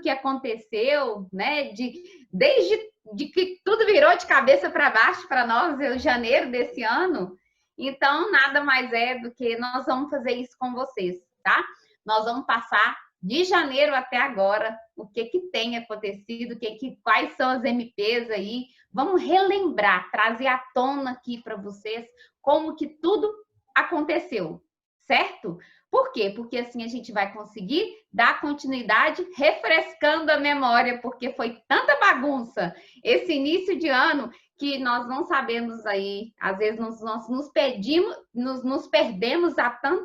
que aconteceu, né? Desde que tudo virou de cabeça para baixo para nós, em janeiro desse ano. Então, nada mais é do que nós vamos fazer isso com vocês, tá? Nós vamos passar de janeiro até agora o que tem acontecido, quais são as MPs aí. Vamos relembrar, trazer à tona aqui para vocês como que tudo aconteceu, certo? Por quê? Porque assim a gente vai conseguir dar continuidade refrescando a memória, porque foi tanta bagunça esse início de ano que nós não sabemos aí, às vezes nós nos perdemos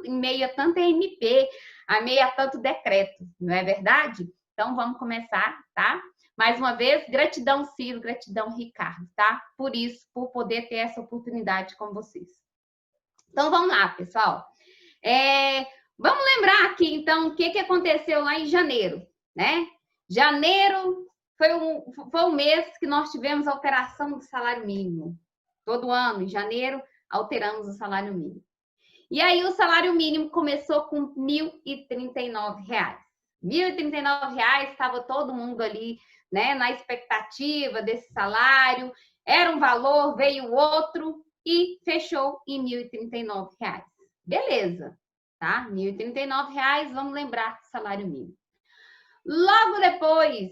em meio a tanta MP, a meio a tanto decreto, não é verdade? Então vamos começar, tá? Mais uma vez, gratidão, Ciro, gratidão, Ricardo, tá? Por isso, por poder ter essa oportunidade com vocês. Então vamos lá, pessoal. Vamos lembrar aqui, então, o que aconteceu lá em janeiro, né? Janeiro foi um mês que nós tivemos alteração do salário mínimo. Todo ano, em janeiro, alteramos o salário mínimo. E aí o salário mínimo começou com R$ 1.039. R$ 1.039, estava todo mundo ali, né, na expectativa desse salário. Era um valor, veio outro e fechou em R$ 1.039. Beleza, tá? R$ 1.039, vamos lembrar salário mínimo. Logo depois,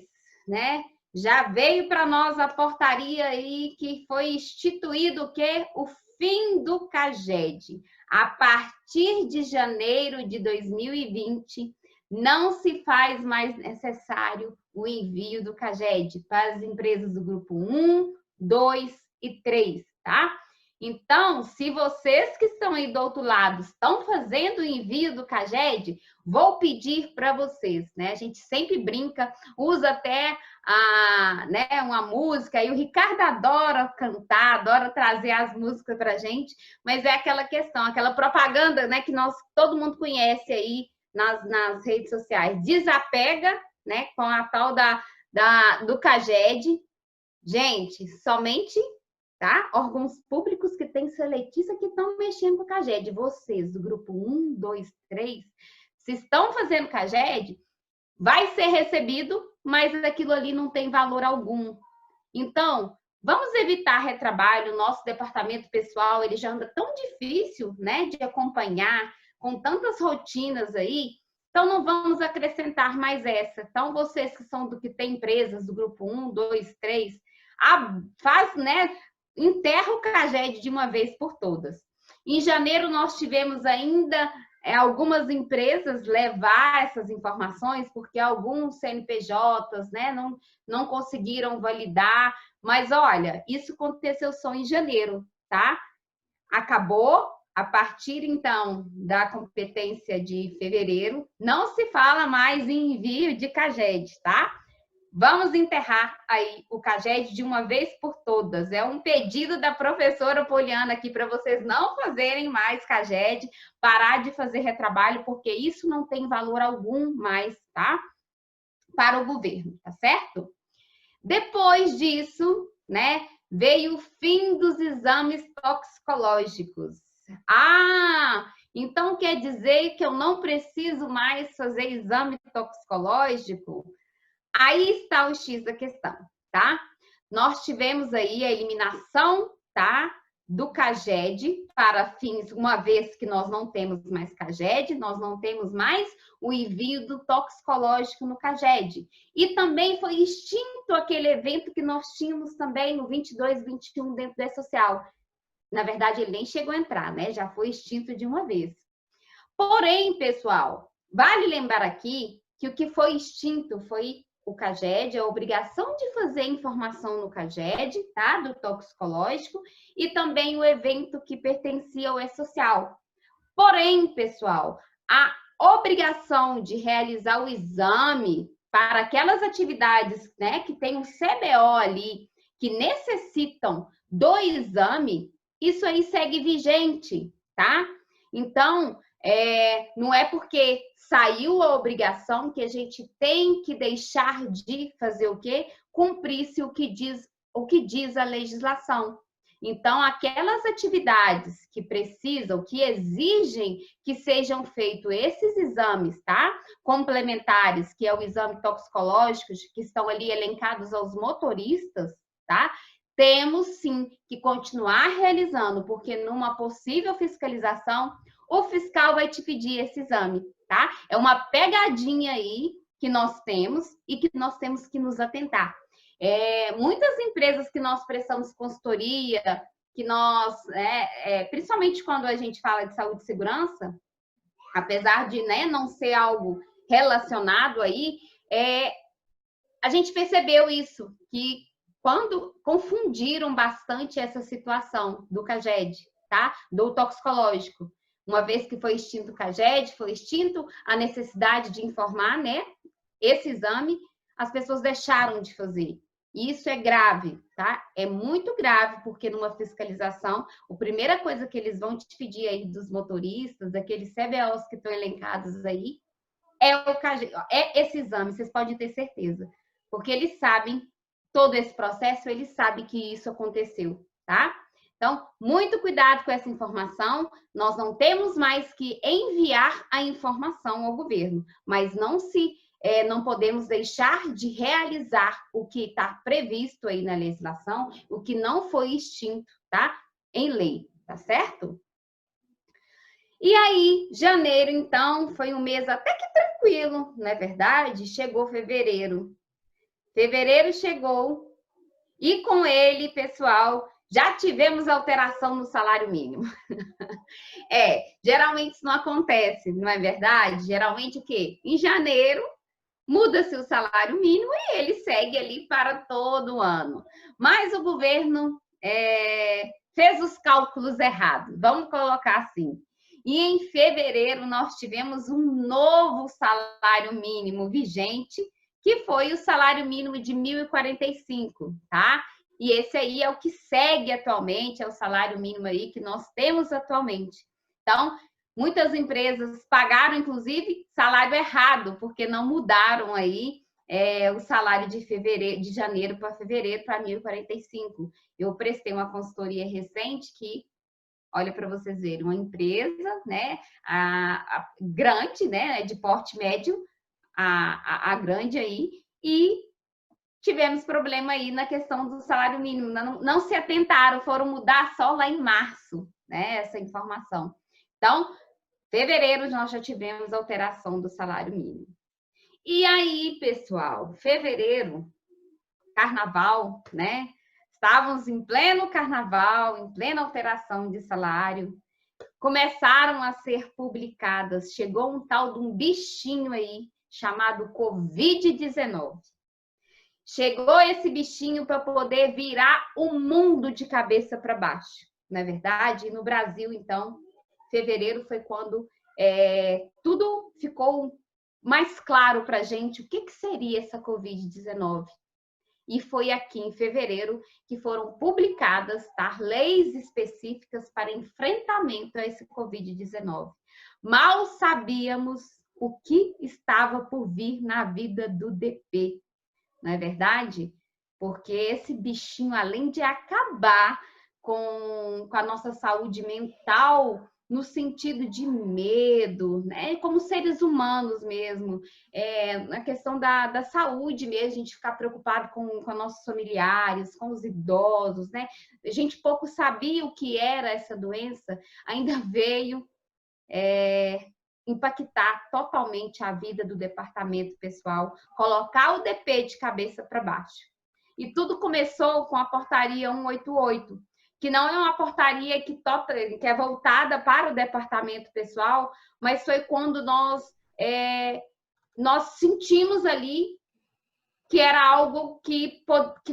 né, já veio para nós a portaria aí que foi instituído o quê? O fim do CAGED. A partir de janeiro de 2020, não se faz mais necessário o envio do CAGED para as empresas do grupo 1, 2 e 3, tá? Então, se vocês que estão aí do outro lado estão fazendo o envio do CAGED, vou pedir para vocês, né? A gente sempre brinca, usa até né, uma música, e o Ricardo adora cantar, adora trazer as músicas para a gente, mas é aquela questão, aquela propaganda, né, que todo mundo conhece aí nas redes sociais. Desapega, né, com a tal do CAGED. Gente, somente, tá? Órgãos públicos que têm seletícia que estão mexendo com o CAGED. Vocês, do grupo 1, 2, 3, se estão fazendo CAGED, vai ser recebido, mas aquilo ali não tem valor algum. Então, vamos evitar retrabalho. O nosso departamento pessoal, ele já anda tão difícil, né, de acompanhar, com tantas rotinas aí. Então, não vamos acrescentar mais essa. Então, vocês que têm empresas do grupo 1, 2, 3, né, enterra o CAGED de uma vez por todas. Em janeiro, nós tivemos ainda algumas empresas levar essas informações, porque alguns CNPJs, né, não conseguiram validar, mas olha, isso aconteceu só em janeiro, tá? Acabou, a partir então da competência de fevereiro, não se fala mais em envio de CAGED, tá? Vamos enterrar aí o CAGED de uma vez por todas. É um pedido da professora Poliana aqui para vocês não fazerem mais CAGED, parar de fazer retrabalho, porque isso não tem valor algum mais, tá? Para o governo, tá certo? Depois disso, né, veio o fim dos exames toxicológicos. Então quer dizer que eu não preciso mais fazer exame toxicológico? Aí está o X da questão, tá? Nós tivemos aí a eliminação, tá, do CAGED para fins, uma vez que nós não temos mais CAGED, nós não temos mais o envio do toxicológico no CAGED. E também foi extinto aquele evento que nós tínhamos também no 22, 21 dentro da E-Social. Na verdade, ele nem chegou a entrar, né? Já foi extinto de uma vez. Porém, pessoal, vale lembrar aqui que o que foi extinto foi o CAGED, a obrigação de fazer informação no CAGED, tá? Do toxicológico, e também o evento que pertencia ao E-Social. Porém, pessoal, a obrigação de realizar o exame para aquelas atividades, né, que tem um CBO ali, que necessitam do exame, isso aí segue vigente, tá? Então, não é porque saiu a obrigação que a gente tem que deixar de fazer o quê? Cumprir-se o que diz a legislação. Então, aquelas atividades que precisam, que exigem que sejam feitos esses exames, tá? Complementares, que é o exame toxicológico, que estão ali elencados aos motoristas, tá? Temos sim que continuar realizando, porque numa possível fiscalização, o fiscal vai te pedir esse exame, tá? É uma pegadinha aí que nós temos e que nós temos que nos atentar. Muitas empresas que nós prestamos consultoria, que nós, principalmente quando a gente fala de saúde e segurança, apesar de, né, não ser algo relacionado aí, a gente percebeu isso, que quando confundiram bastante essa situação do CAGED, tá? Do toxicológico. Uma vez que foi extinto o CAGED, foi extinto a necessidade de informar, né? Esse exame, as pessoas deixaram de fazer. E isso é grave, tá? É muito grave, porque numa fiscalização, a primeira coisa que eles vão te pedir aí dos motoristas, daqueles CBOs que estão elencados aí, é o CAGED, é esse exame, vocês podem ter certeza. Porque eles sabem, todo esse processo, eles sabem que isso aconteceu, tá? Então, muito cuidado com essa informação. Nós não temos mais que enviar a informação ao governo, mas não podemos deixar de realizar o que está previsto aí na legislação, o que não foi extinto, tá? Em lei, tá certo? E aí, janeiro, então, foi um mês até que tranquilo, não é verdade? Chegou fevereiro. Fevereiro chegou e com ele, pessoal, já tivemos alteração no salário mínimo. Geralmente isso não acontece, não é verdade? Geralmente o quê? Em janeiro, muda-se o salário mínimo e ele segue ali para todo ano. Mas o governo fez os cálculos errados, vamos colocar assim. E em fevereiro nós tivemos um novo salário mínimo vigente, que foi o salário mínimo de 1.045, tá? E esse aí é o que segue atualmente, é o salário mínimo aí que nós temos atualmente. Então, muitas empresas pagaram, inclusive, salário errado, porque não mudaram aí o salário de janeiro para fevereiro para 1.045. Eu prestei uma consultoria recente que, olha para vocês verem, uma empresa, né, a grande, né, de porte médio, a grande aí, e tivemos problema aí na questão do salário mínimo. Não se atentaram, foram mudar só lá em março, né, essa informação. Então, fevereiro nós já tivemos alteração do salário mínimo. E aí, pessoal, fevereiro, carnaval, né? Estávamos em pleno carnaval, em plena alteração de salário. Começaram a ser publicadas, chegou um tal de um bichinho aí, chamado Covid-19. Chegou esse bichinho para poder virar o mundo de cabeça para baixo, não é verdade? E no Brasil, então, fevereiro foi quando tudo ficou mais claro para a gente o que seria essa Covid-19. E foi aqui em fevereiro que foram publicadas, tá, leis específicas para enfrentamento a esse Covid-19. Mal sabíamos o que estava por vir na vida do DP, não é verdade? Porque esse bichinho, além de acabar com a nossa saúde mental, no sentido de medo, né? Como seres humanos mesmo, na questão da saúde mesmo, a gente ficar preocupado com nossos familiares, com os idosos, né? A gente pouco sabia o que era essa doença, ainda veio impactar totalmente a vida do departamento pessoal, colocar o DP de cabeça para baixo. E tudo começou com a portaria 188, que não é uma portaria que é voltada para o departamento pessoal, mas foi quando nós sentimos ali que era algo que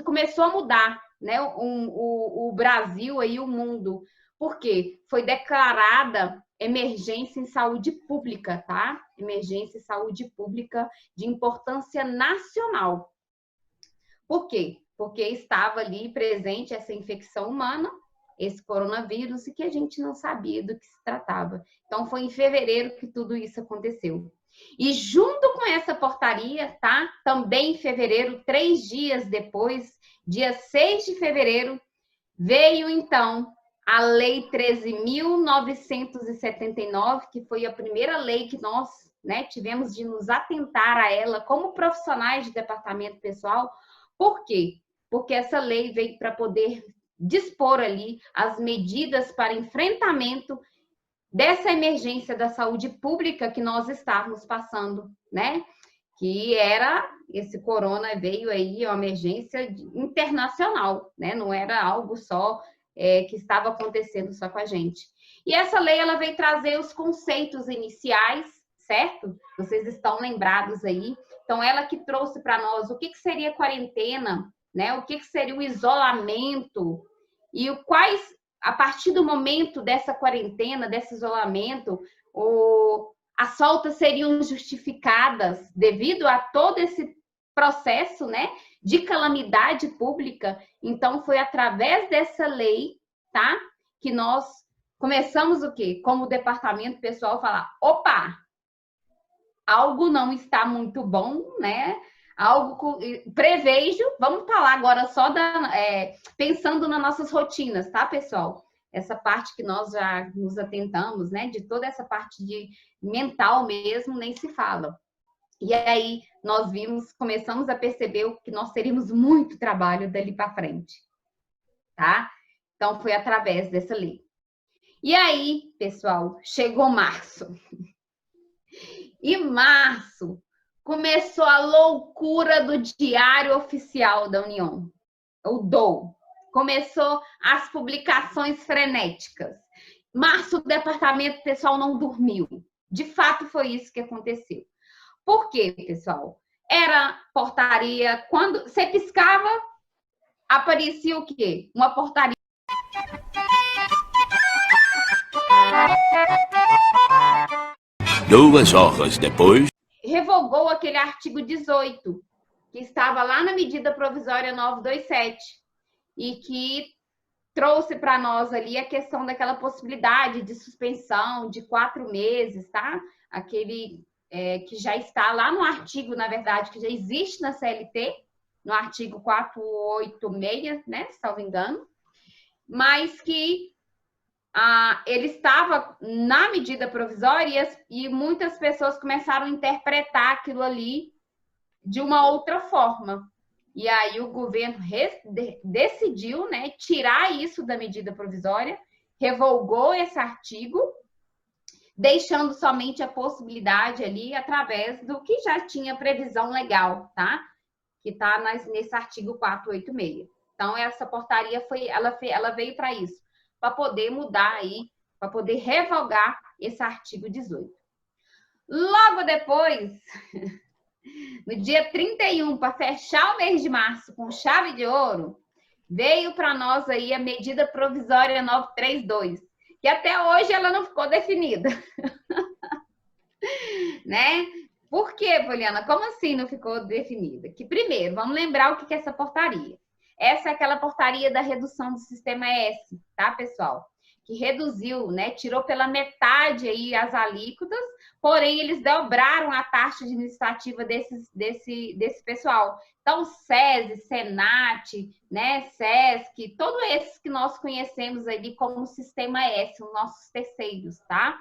começou a mudar, né? O Brasil e o mundo. Por quê? Foi declarada emergência em saúde pública, tá? Emergência em saúde pública de importância nacional. Por quê? Porque estava ali presente essa infecção humana, esse coronavírus, e que a gente não sabia do que se tratava. Então, foi em fevereiro que tudo isso aconteceu. E junto com essa portaria, tá? Também em fevereiro, 3 dias depois, dia 6 de fevereiro, Veio, então, a Lei 13.979, que foi a primeira lei que nós, né, tivemos de nos atentar a ela como profissionais de departamento pessoal. Por quê? Porque essa lei veio para poder dispor ali as medidas para enfrentamento dessa emergência da saúde pública que nós estávamos passando, né? Que era esse corona veio aí, uma emergência internacional, né? Não era algo só que estava acontecendo só com a gente. E essa lei ela veio trazer os conceitos iniciais, certo? Vocês estão lembrados aí? Então ela que trouxe para nós o que seria quarentena, né? O que seria o isolamento e quais a partir do momento dessa quarentena, desse isolamento, as faltas seriam justificadas devido a todo esse processo, né, de calamidade pública. Então, foi através dessa lei, tá, que nós começamos o quê? Como departamento pessoal, falar, opa, algo não está muito bom, né? Algo prevejo, vamos falar agora só pensando nas nossas rotinas, tá, pessoal? Essa parte que nós já nos atentamos, né? De toda essa parte de mental mesmo, nem se fala. E aí nós começamos a perceber que nós teríamos muito trabalho dali para frente, tá? Então foi através dessa lei. E aí, pessoal, chegou março. E março começou a loucura do Diário Oficial da União, o DOU. Começou as publicações frenéticas. Março, o departamento pessoal não dormiu. De fato, foi isso que aconteceu. Por quê, pessoal? Era portaria, quando você piscava, aparecia o quê? Uma portaria. 2 horas depois. Revogou aquele artigo 18, que estava lá na medida provisória 927, e que trouxe para nós ali a questão daquela possibilidade de suspensão de 4 meses, tá? Aquele que já está lá no artigo, na verdade, que já existe na CLT, no artigo 486, né? Se não me engano, mas que ele estava na medida provisória e muitas pessoas começaram a interpretar aquilo ali de uma outra forma. E aí o governo decidiu, né, tirar isso da medida provisória, revogou esse artigo, deixando somente a possibilidade ali através do que já tinha previsão legal, tá? Que está nesse artigo 486. Então, essa portaria ela veio para isso, para poder mudar aí, para poder revogar esse artigo 18. Logo depois, no dia 31, para fechar o mês de março com chave de ouro, veio para nós aí a medida provisória 932, que até hoje ela não ficou definida. Né? Por quê, Poliana? Como assim não ficou definida? Que primeiro, vamos lembrar o que é essa portaria. Essa é aquela portaria da redução do sistema S, tá, pessoal? Que reduziu, né? Tirou pela metade aí as alíquotas, porém eles dobraram a taxa administrativa desse pessoal. Então, SESI, Senat, né, SESC, todos esses que nós conhecemos ali como sistema S, os nossos terceiros, tá?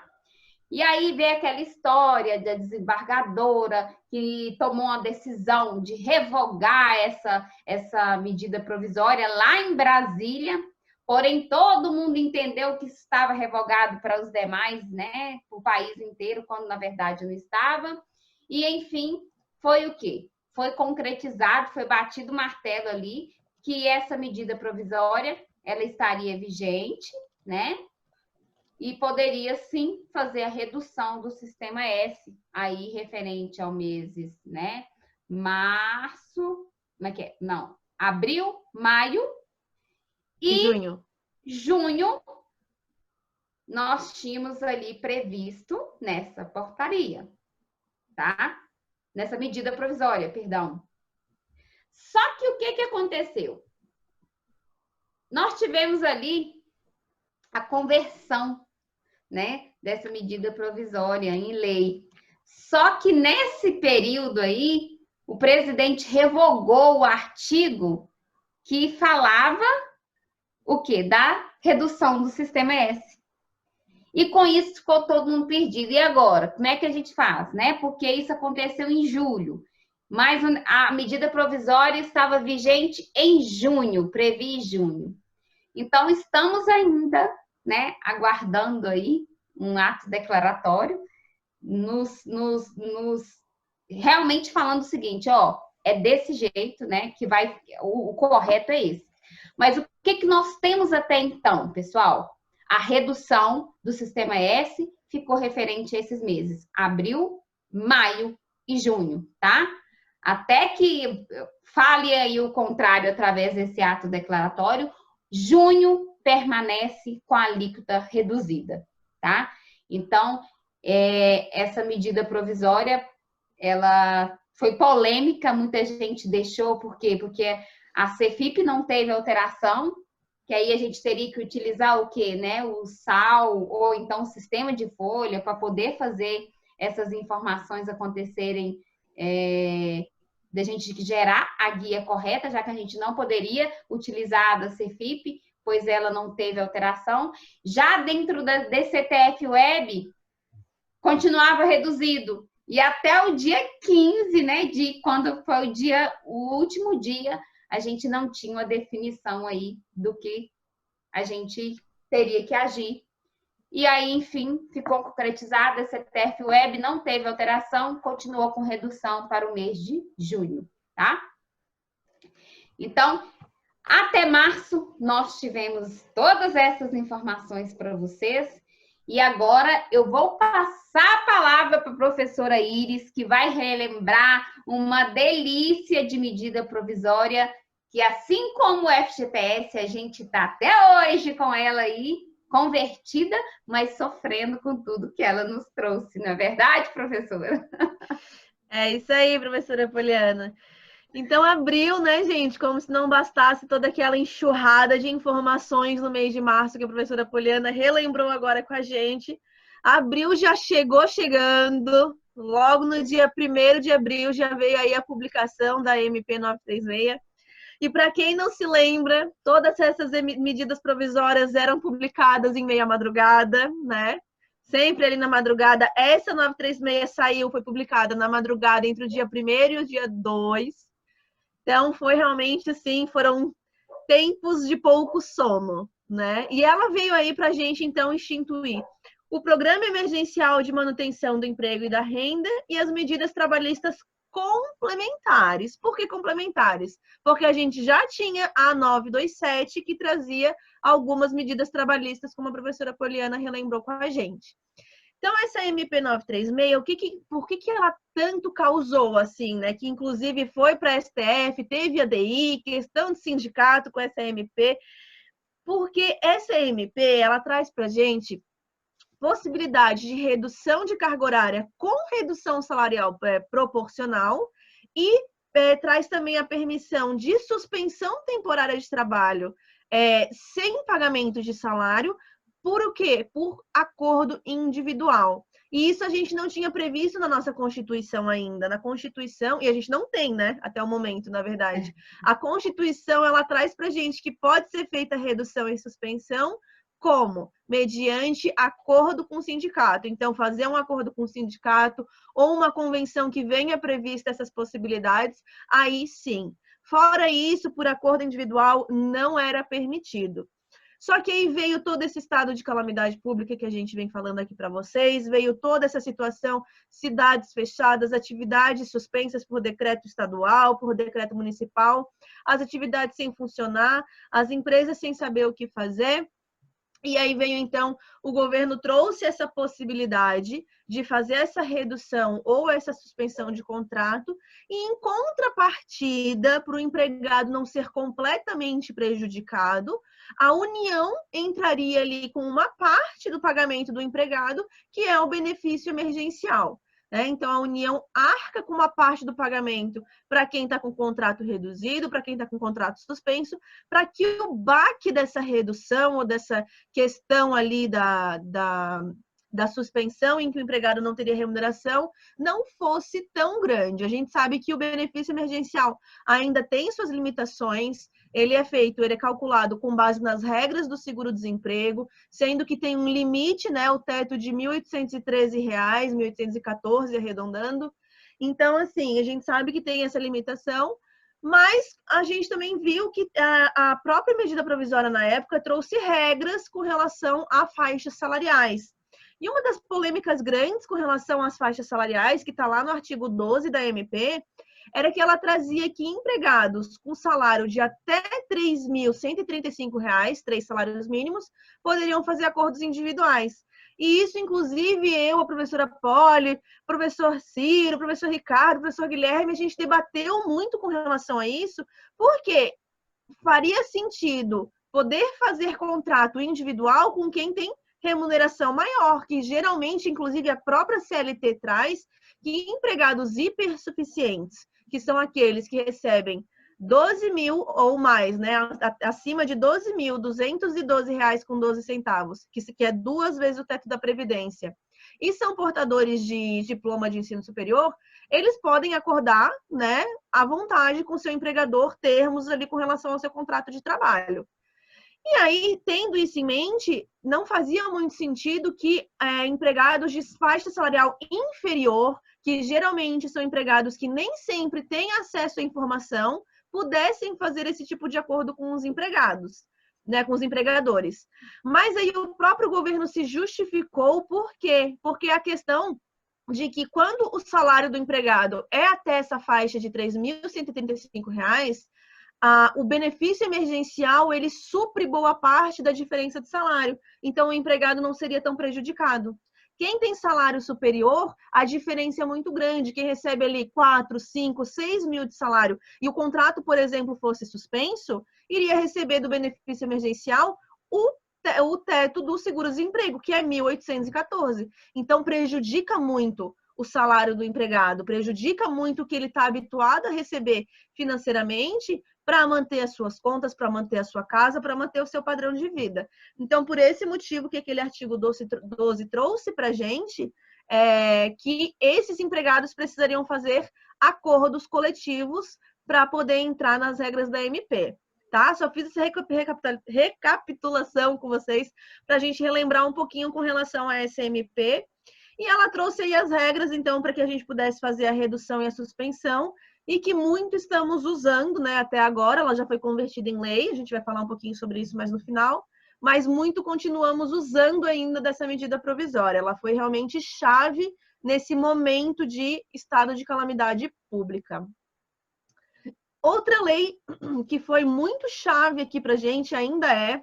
E aí vem aquela história da desembargadora que tomou uma decisão de revogar essa medida provisória lá em Brasília, porém todo mundo entendeu que estava revogado para os demais, né, para o país inteiro, quando na verdade não estava. E enfim, foi o quê? Foi concretizado, foi batido o martelo ali, que essa medida provisória ela estaria vigente, né? E poderia sim fazer a redução do sistema S, aí referente ao meses, né? Março, como é que é? Não, abril, maio e junho nós tínhamos ali previsto nessa portaria, tá? Nessa medida provisória, perdão. Só que o que aconteceu? Nós tivemos ali a conversão, né, dessa medida provisória em lei. Só que nesse período aí, o presidente revogou o artigo que falava o quê? Da redução do sistema S. E com isso ficou todo mundo perdido. E agora? Como é que a gente faz, né? Porque isso aconteceu em julho. Mas a medida provisória estava vigente em junho, previ em junho. Então, estamos ainda, né, aguardando aí um ato declaratório, realmente falando o seguinte, ó, é desse jeito, né, que vai, o correto é esse. Mas o que nós temos até então, pessoal? A redução do sistema S ficou referente a esses meses, abril, maio e junho, tá? Até que fale aí o contrário através desse ato declaratório, junho permanece com a alíquota reduzida, tá? Então, essa medida provisória, ela foi polêmica, muita gente deixou, por quê? Porque a CEFIP não teve alteração, que aí a gente teria que utilizar o quê, né? O SAL, ou então o sistema de folha, para poder fazer essas informações acontecerem, da gente gerar a guia correta, já que a gente não poderia utilizar a da CEFIP, pois ela não teve alteração. Já dentro da DCTF Web, continuava reduzido. E até o dia 15, né, de quando foi o último dia, a gente não tinha uma definição aí do que a gente teria que agir. E aí, enfim, ficou concretizada, a CTF Web não teve alteração, continuou com redução para o mês de junho, tá? Então, até março, nós tivemos todas essas informações para vocês. E agora eu vou passar a palavra para a professora Iris, que vai relembrar uma delícia de medida provisória, que assim como o FGTS, a gente está até hoje com ela aí, convertida, mas sofrendo com tudo que ela nos trouxe, não é verdade, professora? É isso aí, professora Poliana. Então, abril, né, gente? Como se não bastasse toda aquela enxurrada de informações no mês de março que a professora Poliana relembrou agora com a gente. Abril já chegou chegando. Logo no dia 1º de abril já veio aí a publicação da MP 936. E para quem não se lembra, todas essas medidas provisórias eram publicadas em meia madrugada, né? Sempre ali na madrugada. Essa 936 saiu, foi publicada na madrugada entre o dia 1º e o dia 2. Então, foi realmente assim, foram tempos de pouco sono, né? E ela veio aí para a gente, então, instituir o Programa Emergencial de Manutenção do Emprego e da Renda e as medidas trabalhistas complementares. Por que complementares? Porque a gente já tinha a 927, que trazia algumas medidas trabalhistas, como a professora Poliana relembrou com a gente. Então, essa MP 936, por que ela tanto causou, assim, né? Que inclusive foi para a STF, teve a DI, questão de sindicato com essa MP, porque essa MP, ela traz para a gente possibilidade de redução de carga horária com redução salarial proporcional e traz também a permissão de suspensão temporária de trabalho sem pagamento de salário, por o quê? Por acordo individual. E isso a gente não tinha previsto na nossa Constituição ainda. Na Constituição, e a gente não tem, né? Até o momento, na verdade. A Constituição, ela traz para a gente que pode ser feita redução e suspensão, como? Mediante acordo com o sindicato. Então, fazer um acordo com o sindicato ou uma convenção que venha prevista essas possibilidades, aí sim. Fora isso, por acordo individual, não era permitido. Só que aí veio todo esse estado de calamidade pública que a gente vem falando aqui para vocês, veio toda essa situação, cidades fechadas, atividades suspensas por decreto estadual, por decreto municipal, as atividades sem funcionar, as empresas sem saber o que fazer. E aí veio, então, o governo trouxe essa possibilidade de fazer essa redução ou essa suspensão de contrato e, em contrapartida, para o empregado não ser completamente prejudicado, a União entraria ali com uma parte do pagamento do empregado, que é o benefício emergencial. Então, a União arca com uma parte do pagamento para quem está com contrato reduzido, para quem está com contrato suspenso, para que o baque dessa redução ou dessa questão ali da suspensão em que o empregado não teria remuneração não fosse tão grande. A gente sabe que o benefício emergencial ainda tem suas limitações, ele é calculado com base nas regras do seguro-desemprego, sendo que tem um limite, né, o teto de R$ 1.813, R$ 1.814, arredondando. Então, assim, a gente sabe que tem essa limitação, mas a gente também viu que a própria medida provisória na época trouxe regras com relação a faixas salariais. E uma das polêmicas grandes com relação às faixas salariais, que está lá no artigo 12 da MP, era que ela trazia que empregados com salário de até R$ 3.135, 3 salários mínimos, poderiam fazer acordos individuais. E isso, inclusive, eu, a professora Poli, professor Ciro, professor Ricardo, professor Guilherme, a gente debateu muito com relação a isso, porque faria sentido poder fazer contrato individual com quem tem remuneração maior, que geralmente, inclusive, a própria CLT traz que empregados hipersuficientes, que são aqueles que recebem 12 mil ou mais, né? Acima de R$ 12.212,12, que é 2 vezes o teto da Previdência, e são portadores de diploma de ensino superior, eles podem acordar, né, à vontade com o seu empregador termos ali com relação ao seu contrato de trabalho. E aí, tendo isso em mente, não fazia muito sentido que empregados de faixa salarial inferior, que geralmente são empregados que nem sempre têm acesso à informação, pudessem fazer esse tipo de acordo com os empregados, né, com os empregadores. Mas aí o próprio governo se justificou, por quê? Porque a questão de que quando o salário do empregado é até essa faixa de R$ 3.135, o benefício emergencial, ele supre boa parte da diferença de salário. Então, o empregado não seria tão prejudicado. Quem tem salário superior, a diferença é muito grande. Quem recebe ali 4, 5, 6 mil de salário e o contrato, por exemplo, fosse suspenso, iria receber do benefício emergencial o teto do seguro-desemprego, que é 1.814. Então, prejudica muito o salário do empregado, prejudica muito o que ele está habituado a receber financeiramente para manter as suas contas, para manter a sua casa, para manter o seu padrão de vida. Então, por esse motivo que aquele artigo 12 trouxe para a gente, que esses empregados precisariam fazer acordos coletivos para poder entrar nas regras da MP. Tá? Só fiz essa recapitulação com vocês para a gente relembrar um pouquinho com relação a essa MP. E ela trouxe aí as regras, então, para que a gente pudesse fazer a redução e a suspensão, e que muito estamos usando, né, até agora. Ela já foi convertida em lei, a gente vai falar um pouquinho sobre isso mais no final, mas muito continuamos usando ainda dessa medida provisória. Ela foi realmente chave nesse momento de estado de calamidade pública. Outra lei que foi muito chave aqui para a gente ainda é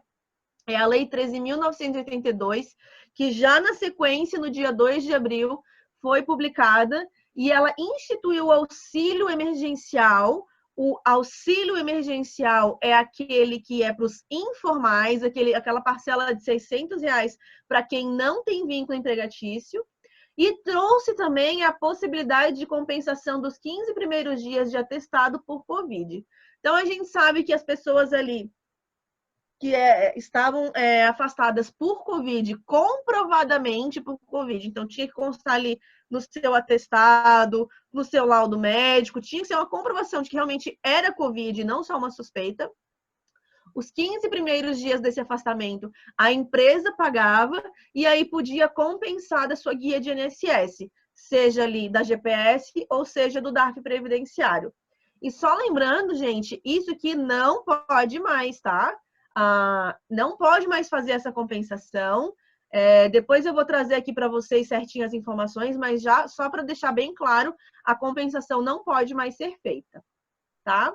a Lei 13.982, que já na sequência, no dia 2 de abril, foi publicada e ela instituiu o auxílio emergencial. O auxílio emergencial é aquele que é para os informais, aquela parcela de R$ 600 para quem não tem vínculo empregatício. E trouxe também a possibilidade de compensação dos 15 primeiros dias de atestado por Covid. Então, a gente sabe que as pessoas ali que estavam afastadas por Covid, comprovadamente por Covid, então tinha que constar ali no seu atestado, no seu laudo médico, tinha que ser uma comprovação de que realmente era Covid, não só uma suspeita. Os 15 primeiros dias desse afastamento, a empresa pagava e aí podia compensar da sua guia de INSS, seja ali da GPS ou seja do DARF previdenciário. E só lembrando, gente, isso aqui não pode mais, tá? Não pode mais fazer essa compensação. Depois eu vou trazer aqui para vocês certinho as informações, mas já só para deixar bem claro, a compensação não pode mais ser feita, tá?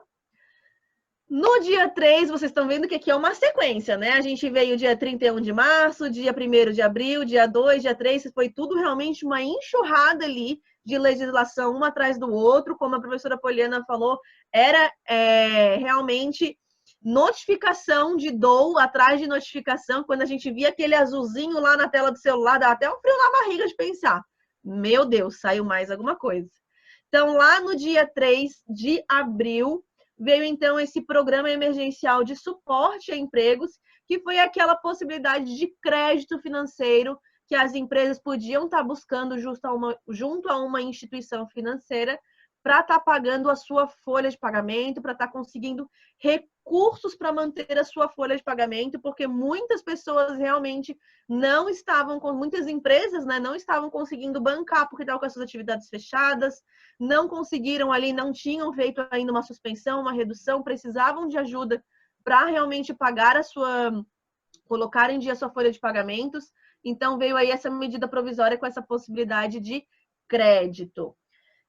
No dia 3, vocês estão vendo que aqui é uma sequência, né? A gente veio dia 31 de março, dia 1º de abril, dia 2, dia 3, foi tudo realmente uma enxurrada ali de legislação, uma atrás do outro, como a professora Poliana falou, era realmente notificação de DOU atrás de notificação. Quando a gente via aquele azulzinho lá na tela do celular, dá até um frio na barriga de pensar. Meu Deus, saiu mais alguma coisa. Então, lá no dia 3 de abril, veio então esse programa emergencial de suporte a empregos, que foi aquela possibilidade de crédito financeiro que as empresas podiam estar buscando junto a uma instituição financeira para estar pagando a sua folha de pagamento, para estar conseguindo recursos para manter a sua folha de pagamento, porque muitas pessoas realmente não estavam, muitas empresas, né, não estavam conseguindo bancar porque estavam com as suas atividades fechadas, não conseguiram ali, não tinham feito ainda uma suspensão, uma redução, precisavam de ajuda para realmente pagar colocar em dia a sua folha de pagamentos. Então veio aí essa medida provisória com essa possibilidade de crédito.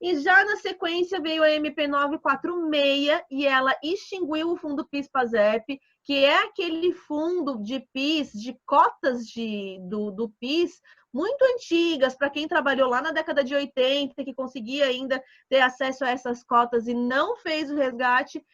E já na sequência veio a MP 946 e ela extinguiu o fundo PIS/PASEP, que é aquele fundo de PIS, de cotas do PIS, muito antigas, para quem trabalhou lá na década de 80, que conseguia ainda ter acesso a essas cotas e não fez o resgate.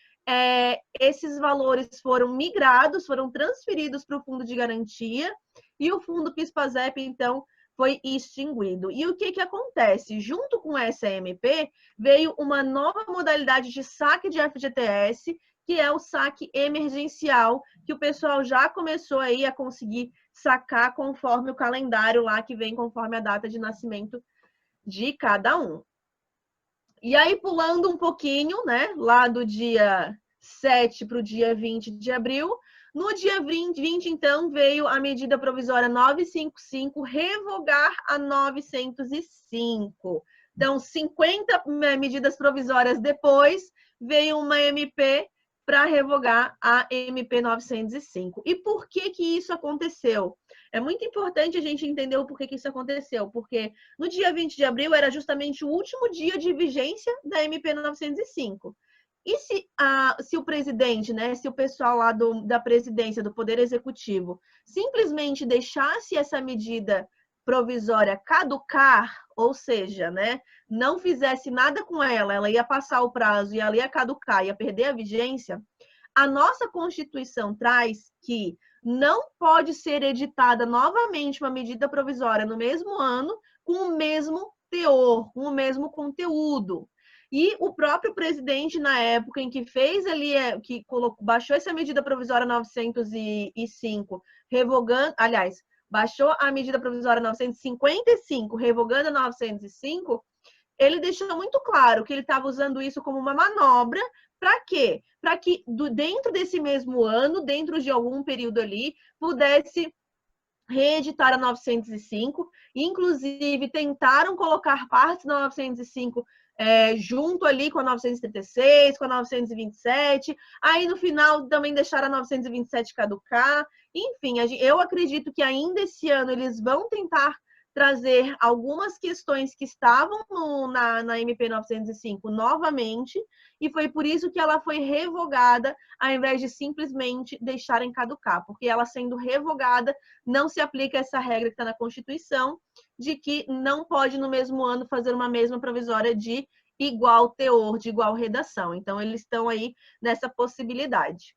Esses valores foram migrados, foram transferidos para o fundo de garantia e o fundo PIS/PASEP, então, foi extinguido. E o que acontece? Junto com essa MP, veio uma nova modalidade de saque de FGTS, que é o saque emergencial, que o pessoal já começou aí a conseguir sacar conforme o calendário lá, que vem conforme a data de nascimento de cada um. E aí, pulando um pouquinho, né, lá do dia 7 para o dia 20 de abril, no dia 20, então, veio a medida provisória 955 revogar a 905. Então, 50 medidas provisórias depois, veio uma MP para revogar a MP 905. E por que isso aconteceu? É muito importante a gente entender o porquê que isso aconteceu, porque no dia 20 de abril era justamente o último dia de vigência da MP 905. E se o presidente, né, se o pessoal lá da presidência, do Poder Executivo, simplesmente deixasse essa medida provisória caducar, ou seja, né, não fizesse nada com ela, ela ia passar o prazo e ela ia caducar, ia perder a vigência, a nossa Constituição traz que não pode ser editada novamente uma medida provisória no mesmo ano com o mesmo teor, com o mesmo conteúdo. E o próprio presidente, na época em que fez ali, baixou essa medida provisória 905, revogando, aliás, baixou a medida provisória 955, revogando a 905, ele deixou muito claro que ele estava usando isso como uma manobra. Para quê? Para que dentro desse mesmo ano, dentro de algum período ali, pudesse reeditar a 905, inclusive tentaram colocar partes da 905 junto ali com a 936, com a 927, aí no final também deixaram a 927 caducar. Enfim, eu acredito que ainda esse ano eles vão tentar trazer algumas questões que estavam na MP 905 novamente, e foi por isso que ela foi revogada, ao invés de simplesmente deixarem caducar, porque ela sendo revogada, não se aplica essa regra que está na Constituição, de que não pode no mesmo ano fazer uma mesma provisória de igual teor, de igual redação. Então, eles estão aí nessa possibilidade.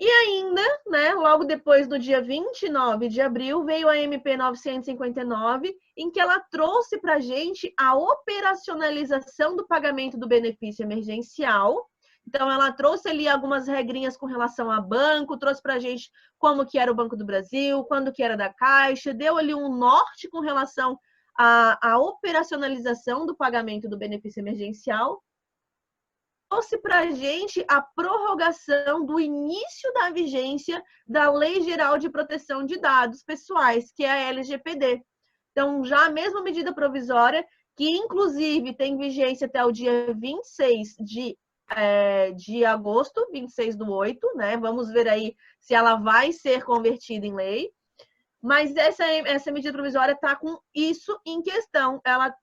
E ainda, né, logo depois do dia 29 de abril, veio a MP 959, em que ela trouxe para a gente a operacionalização do pagamento do benefício emergencial. Então, ela trouxe ali algumas regrinhas com relação a banco, trouxe para a gente como que era o Banco do Brasil, quando que era da Caixa, deu ali um norte com relação à operacionalização do pagamento do benefício emergencial. Trouxe para a gente a prorrogação do início da vigência da Lei Geral de Proteção de Dados Pessoais, que é a LGPD. Então, já a mesma medida provisória, que inclusive tem vigência até o dia 26 de agosto, 26/8, né? Vamos ver aí se ela vai ser convertida em lei. Mas essa medida provisória está com isso em questão. Ela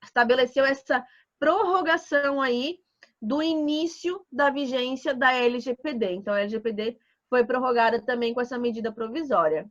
estabeleceu essa prorrogação aí do início da vigência da LGPD. Então, a LGPD foi prorrogada também com essa medida provisória.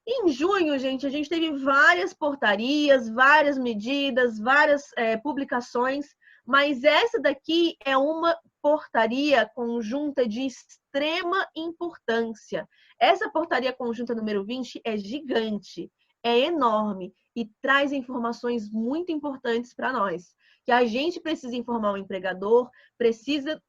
Em junho, gente, a gente teve várias portarias, várias medidas, várias publicações, mas essa daqui é uma portaria conjunta de extrema importância. Essa portaria conjunta número 20 é gigante, é enorme e traz informações muito importantes para nós. Que a gente precisa informar o empregador, precisa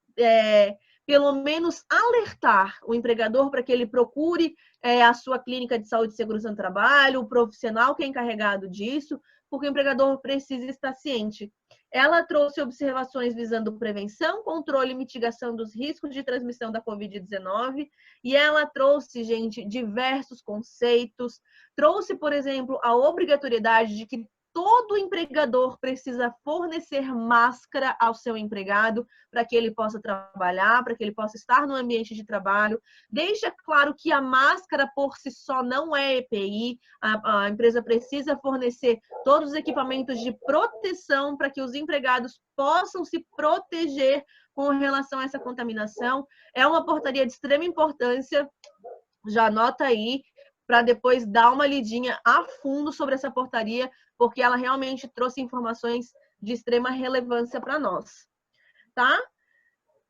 pelo menos alertar o empregador para que ele procure a sua clínica de saúde e segurança no trabalho, o profissional que é encarregado disso, porque o empregador precisa estar ciente. Ela trouxe observações visando prevenção, controle e mitigação dos riscos de transmissão da Covid-19, e ela trouxe, gente, diversos conceitos, trouxe, por exemplo, a obrigatoriedade de que todo empregador precisa fornecer máscara ao seu empregado para que ele possa trabalhar, para que ele possa estar no ambiente de trabalho. Deixa claro que a máscara por si só não é EPI, a empresa precisa fornecer todos os equipamentos de proteção para que os empregados possam se proteger com relação a essa contaminação. É uma portaria de extrema importância, já anota aí, para depois dar uma lidinha a fundo sobre essa portaria, porque ela realmente trouxe informações de extrema relevância para nós, tá?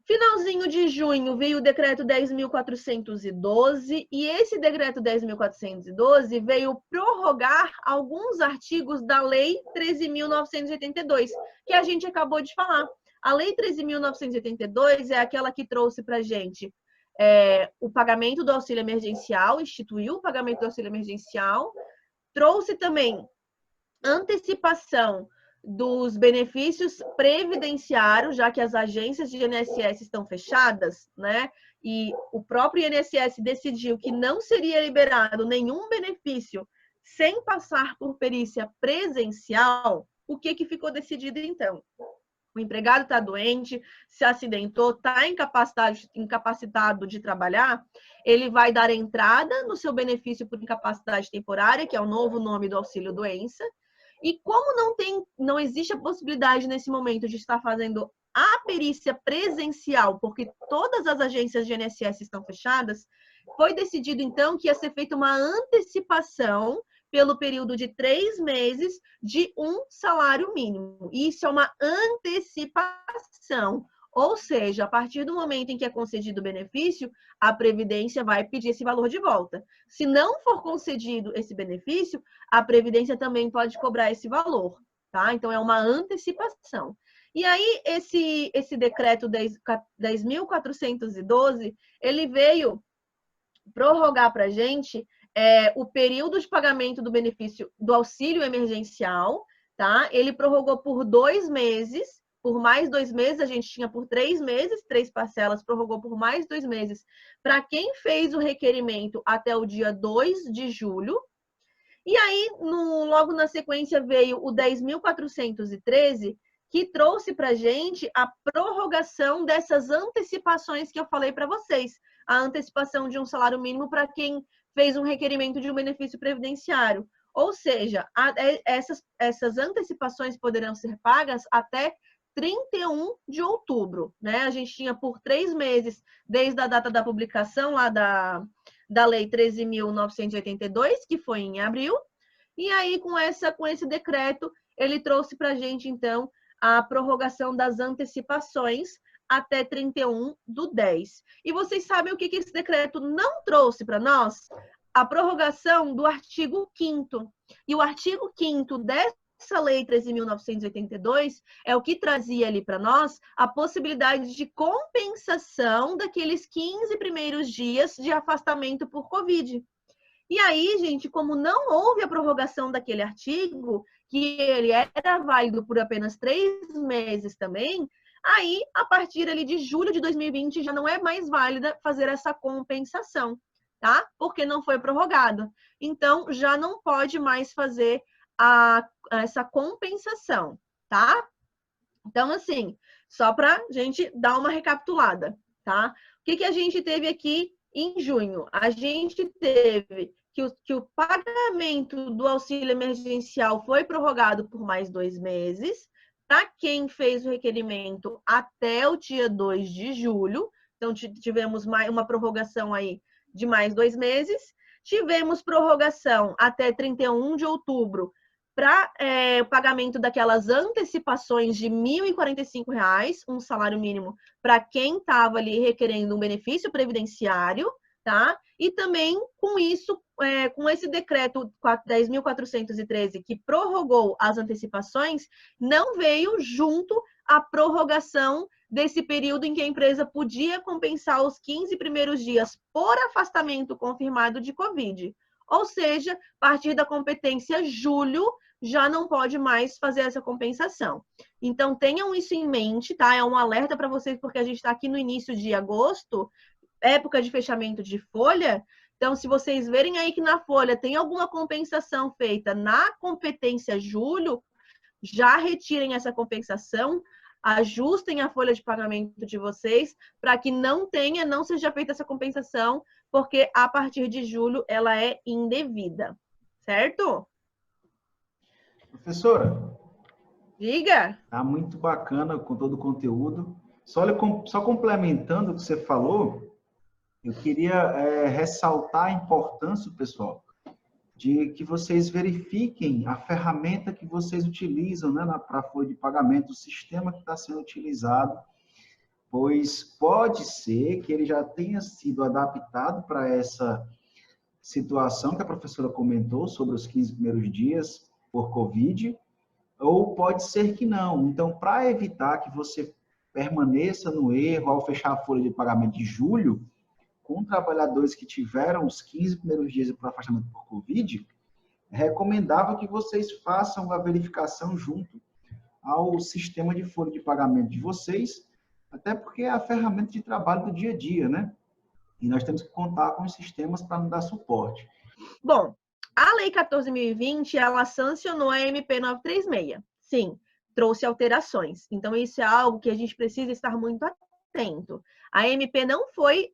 Finalzinho de junho veio o decreto 10.412 e esse decreto 10.412 veio prorrogar alguns artigos da Lei 13.982, que a gente acabou de falar. A Lei 13.982 é aquela que trouxe para a gente o pagamento do auxílio emergencial, instituiu o pagamento do auxílio emergencial, trouxe também antecipação dos benefícios previdenciários, já que as agências de INSS estão fechadas, né? E o próprio INSS decidiu que não seria liberado nenhum benefício sem passar por perícia presencial. O que ficou decidido então? O empregado está doente, se acidentou, está incapacitado de trabalhar, ele vai dar entrada no seu benefício por incapacidade temporária, que é o novo nome do auxílio-doença. E como não existe a possibilidade nesse momento de estar fazendo a perícia presencial, porque todas as agências de INSS estão fechadas, foi decidido então que ia ser feita uma antecipação pelo período de 3 meses de um salário mínimo. Isso é uma antecipação. Ou seja, a partir do momento em que é concedido o benefício, a Previdência vai pedir esse valor de volta. Se não for concedido esse benefício, a Previdência também pode cobrar esse valor, tá? Então, é uma antecipação. E aí, esse decreto 10.412, ele veio prorrogar para a gente o período de pagamento do benefício do auxílio emergencial, tá? Ele prorrogou por 2 meses, por mais 2 meses, a gente tinha por 3 meses, 3 parcelas, prorrogou por mais 2 meses para quem fez o requerimento até o dia 2 de julho. E aí, logo na sequência, veio o 10.413, que trouxe para a gente a prorrogação dessas antecipações que eu falei para vocês. A antecipação de um salário mínimo para quem fez um requerimento de um benefício previdenciário. Ou seja, essas antecipações poderão ser pagas até 31 de outubro, né? A gente tinha por 3 meses, desde a data da publicação lá da Lei 13.982, que foi em abril, e aí com esse decreto, ele trouxe para a gente, então, a prorrogação das antecipações até 31/10. E vocês sabem o que esse decreto não trouxe para nós? A prorrogação do artigo 5º. E o artigo 5º dessa Lei 13.982 é o que trazia ali para nós a possibilidade de compensação daqueles 15 primeiros dias de afastamento por Covid. E aí, gente, como não houve a prorrogação daquele artigo, que ele era válido por apenas 3 meses também, aí, a partir ali de julho de 2020, já não é mais válida fazer essa compensação, tá? Porque não foi prorrogado. Então, já não pode mais fazer essa compensação, tá? Então, assim, só para a gente dar uma recapitulada, tá? O que a gente teve aqui em junho? A gente teve que o pagamento do auxílio emergencial foi prorrogado por mais 2 meses, para quem fez o requerimento até o dia 2 de julho. Então, tivemos uma prorrogação aí de mais 2 meses. Tivemos prorrogação até 31 de outubro para o pagamento daquelas antecipações de R$ 1.045, um salário mínimo para quem estava ali requerendo um benefício previdenciário, tá? E também com isso, com esse decreto 10.413, que prorrogou as antecipações, não veio junto a prorrogação desse período em que a empresa podia compensar os 15 primeiros dias por afastamento confirmado de Covid. Ou seja, a partir da competência julho, já não pode mais fazer essa compensação. Então, tenham isso em mente, tá? É um alerta para vocês, porque a gente está aqui no início de agosto, época de fechamento de folha. Então, se vocês verem aí que na folha tem alguma compensação feita na competência julho, já retirem essa compensação, ajustem a folha de pagamento de vocês para que não seja feita essa compensação, porque a partir de julho ela é indevida, certo? Professora, Diga. tá muito bacana com todo o conteúdo. Só complementando o que você falou, eu queria ressaltar a importância, pessoal, de que vocês verifiquem a ferramenta que vocês utilizam, né, para a folha de pagamento, o sistema que está sendo utilizado, pois pode ser que ele já tenha sido adaptado para essa situação que a professora comentou sobre os 15 primeiros dias por Covid, ou pode ser que não. Então, para evitar que você permaneça no erro ao fechar a folha de pagamento de julho, com trabalhadores que tiveram os 15 primeiros dias para afastamento por Covid, é recomendável que vocês façam a verificação junto ao sistema de folha de pagamento de vocês, até porque é a ferramenta de trabalho do dia a dia, né? E nós temos que contar com os sistemas para nos dar suporte. Bom, a Lei 14.020, ela sancionou a MP 936. Sim, trouxe alterações. Então, isso é algo que a gente precisa estar muito atento. A MP não foi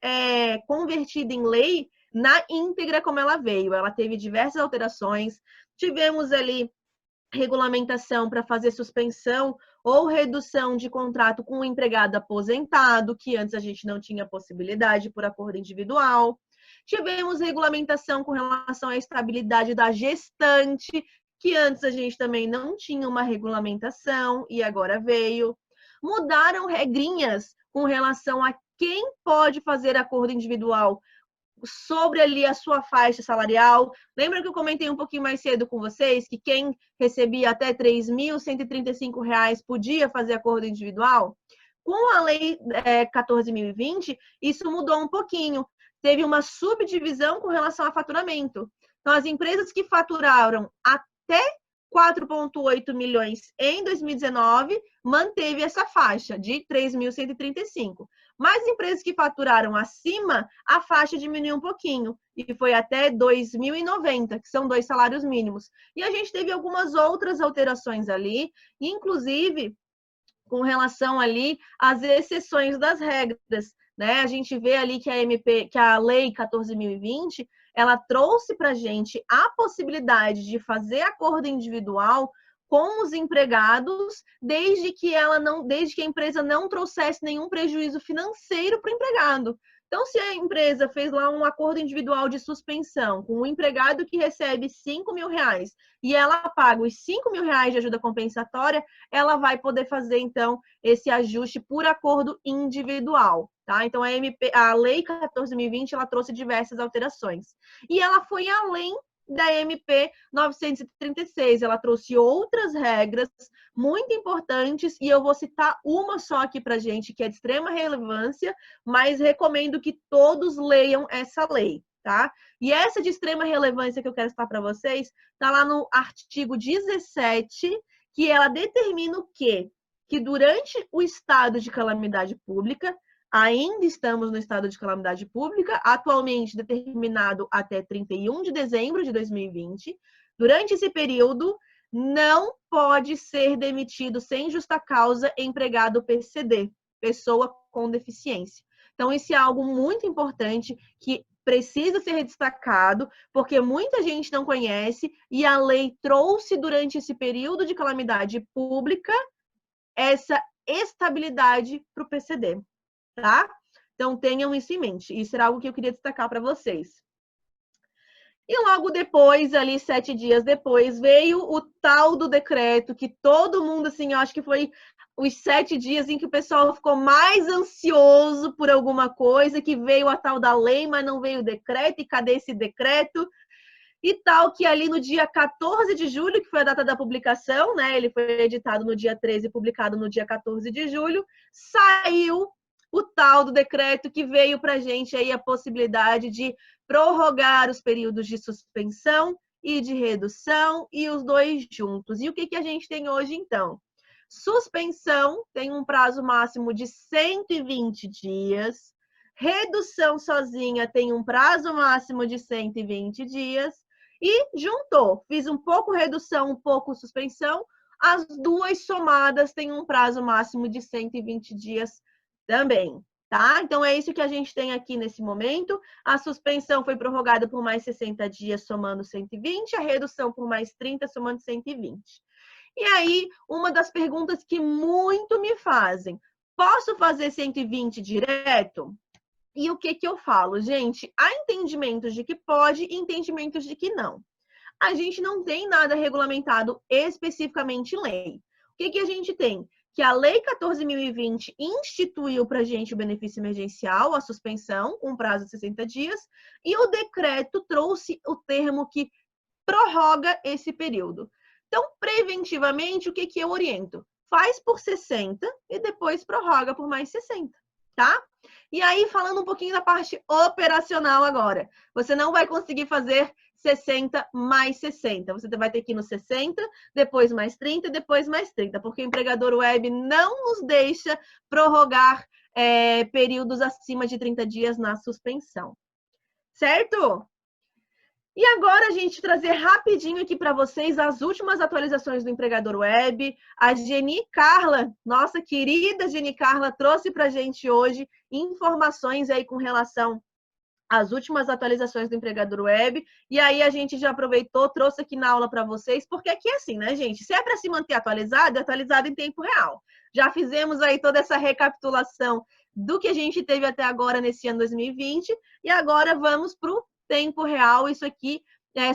convertida em lei na íntegra como ela veio. Ela teve diversas alterações. Tivemos ali regulamentação para fazer suspensão ou redução de contrato com o empregado aposentado, que antes a gente não tinha possibilidade por acordo individual. Tivemos regulamentação com relação à estabilidade da gestante, que antes a gente também não tinha uma regulamentação e agora veio. Mudaram regrinhas com relação a quem pode fazer acordo individual sobre ali a sua faixa salarial. Lembra que eu comentei um pouquinho mais cedo com vocês que quem recebia até R$ 3.135 podia fazer acordo individual? Com a Lei 14.020, isso mudou um pouquinho. Teve uma subdivisão com relação a faturamento. Então, as empresas que faturaram até 4,8 milhões em 2019, manteve essa faixa de 3.135. Mas empresas que faturaram acima, a faixa diminuiu um pouquinho, e foi até 2.090, que são 2 salários mínimos. E a gente teve algumas outras alterações ali, inclusive com relação ali às exceções das regras, né? A gente vê ali que a Lei 14.020, ela trouxe para a gente a possibilidade de fazer acordo individual com os empregados, desde que a empresa não trouxesse nenhum prejuízo financeiro para o empregado. Então, se a empresa fez lá um acordo individual de suspensão com um empregado que recebe R$ 5.000 e ela paga os R$ 5.000 de ajuda compensatória, ela vai poder fazer, então, esse ajuste por acordo individual. Tá? Então, a Lei 14.020, ela trouxe diversas alterações. E ela foi além da MP 936. Ela trouxe outras regras muito importantes e eu vou citar uma só aqui para gente, que é de extrema relevância, mas recomendo que todos leiam essa lei, tá? E essa de extrema relevância que eu quero citar para vocês está lá no artigo 17, que ela determina o quê? Que durante o estado de calamidade pública, ainda estamos no estado de calamidade pública, atualmente determinado até 31 de dezembro de 2020. Durante esse período, não pode ser demitido sem justa causa empregado PCD, pessoa com deficiência. Então, isso é algo muito importante que precisa ser destacado, porque muita gente não conhece e a lei trouxe durante esse período de calamidade pública essa estabilidade para o PCD. Tá? Então, tenham isso em mente. Isso era algo que eu queria destacar para vocês. E logo depois, ali 7 dias depois, veio o tal do decreto, que todo mundo, assim, eu acho que foi os 7 dias em que o pessoal ficou mais ansioso por alguma coisa, que veio a tal da lei, mas não veio o decreto, e cadê esse decreto? E tal que ali no dia 14 de julho, que foi a data da publicação, né? Ele foi editado no dia 13 e publicado no dia 14 de julho, saiu o tal do decreto que veio para a gente aí a possibilidade de prorrogar os períodos de suspensão e de redução e os dois juntos. E o que a gente tem hoje, então? Suspensão tem um prazo máximo de 120 dias, redução sozinha tem um prazo máximo de 120 dias, e juntou, fiz um pouco redução, um pouco suspensão, as duas somadas têm um prazo máximo de 120 dias também, tá? Então, é isso que a gente tem aqui nesse momento. A suspensão foi prorrogada por mais 60 dias, somando 120, a redução por mais 30, somando 120. E aí, uma das perguntas que muito me fazem, posso fazer 120 direto? E o que eu falo? Gente, há entendimentos de que pode e entendimentos de que não. A gente não tem nada regulamentado especificamente em lei. O que a gente tem? Que a Lei 14.020 instituiu para a gente o benefício emergencial, a suspensão, com prazo de 60 dias, e o decreto trouxe o termo que prorroga esse período. Então, preventivamente, o que eu oriento? Faz por 60 e depois prorroga por mais 60, tá? E aí, falando um pouquinho da parte operacional agora. Você não vai conseguir fazer 60 mais 60. Você vai ter que ir no 60, depois mais 30, depois mais 30, porque o empregador web não nos deixa prorrogar períodos acima de 30 dias na suspensão. Certo? E agora, gente, trazer rapidinho aqui para vocês as últimas atualizações do empregador web. A Geni Carla, nossa querida Geni Carla, trouxe para a gente hoje informações aí com relação às últimas atualizações do empregador web. E aí a gente já aproveitou, trouxe aqui na aula para vocês, porque aqui é assim, né, gente? Se é para se manter atualizado, é atualizado em tempo real. Já fizemos aí toda essa recapitulação do que a gente teve até agora nesse ano 2020 e agora vamos para o tempo real. Isso aqui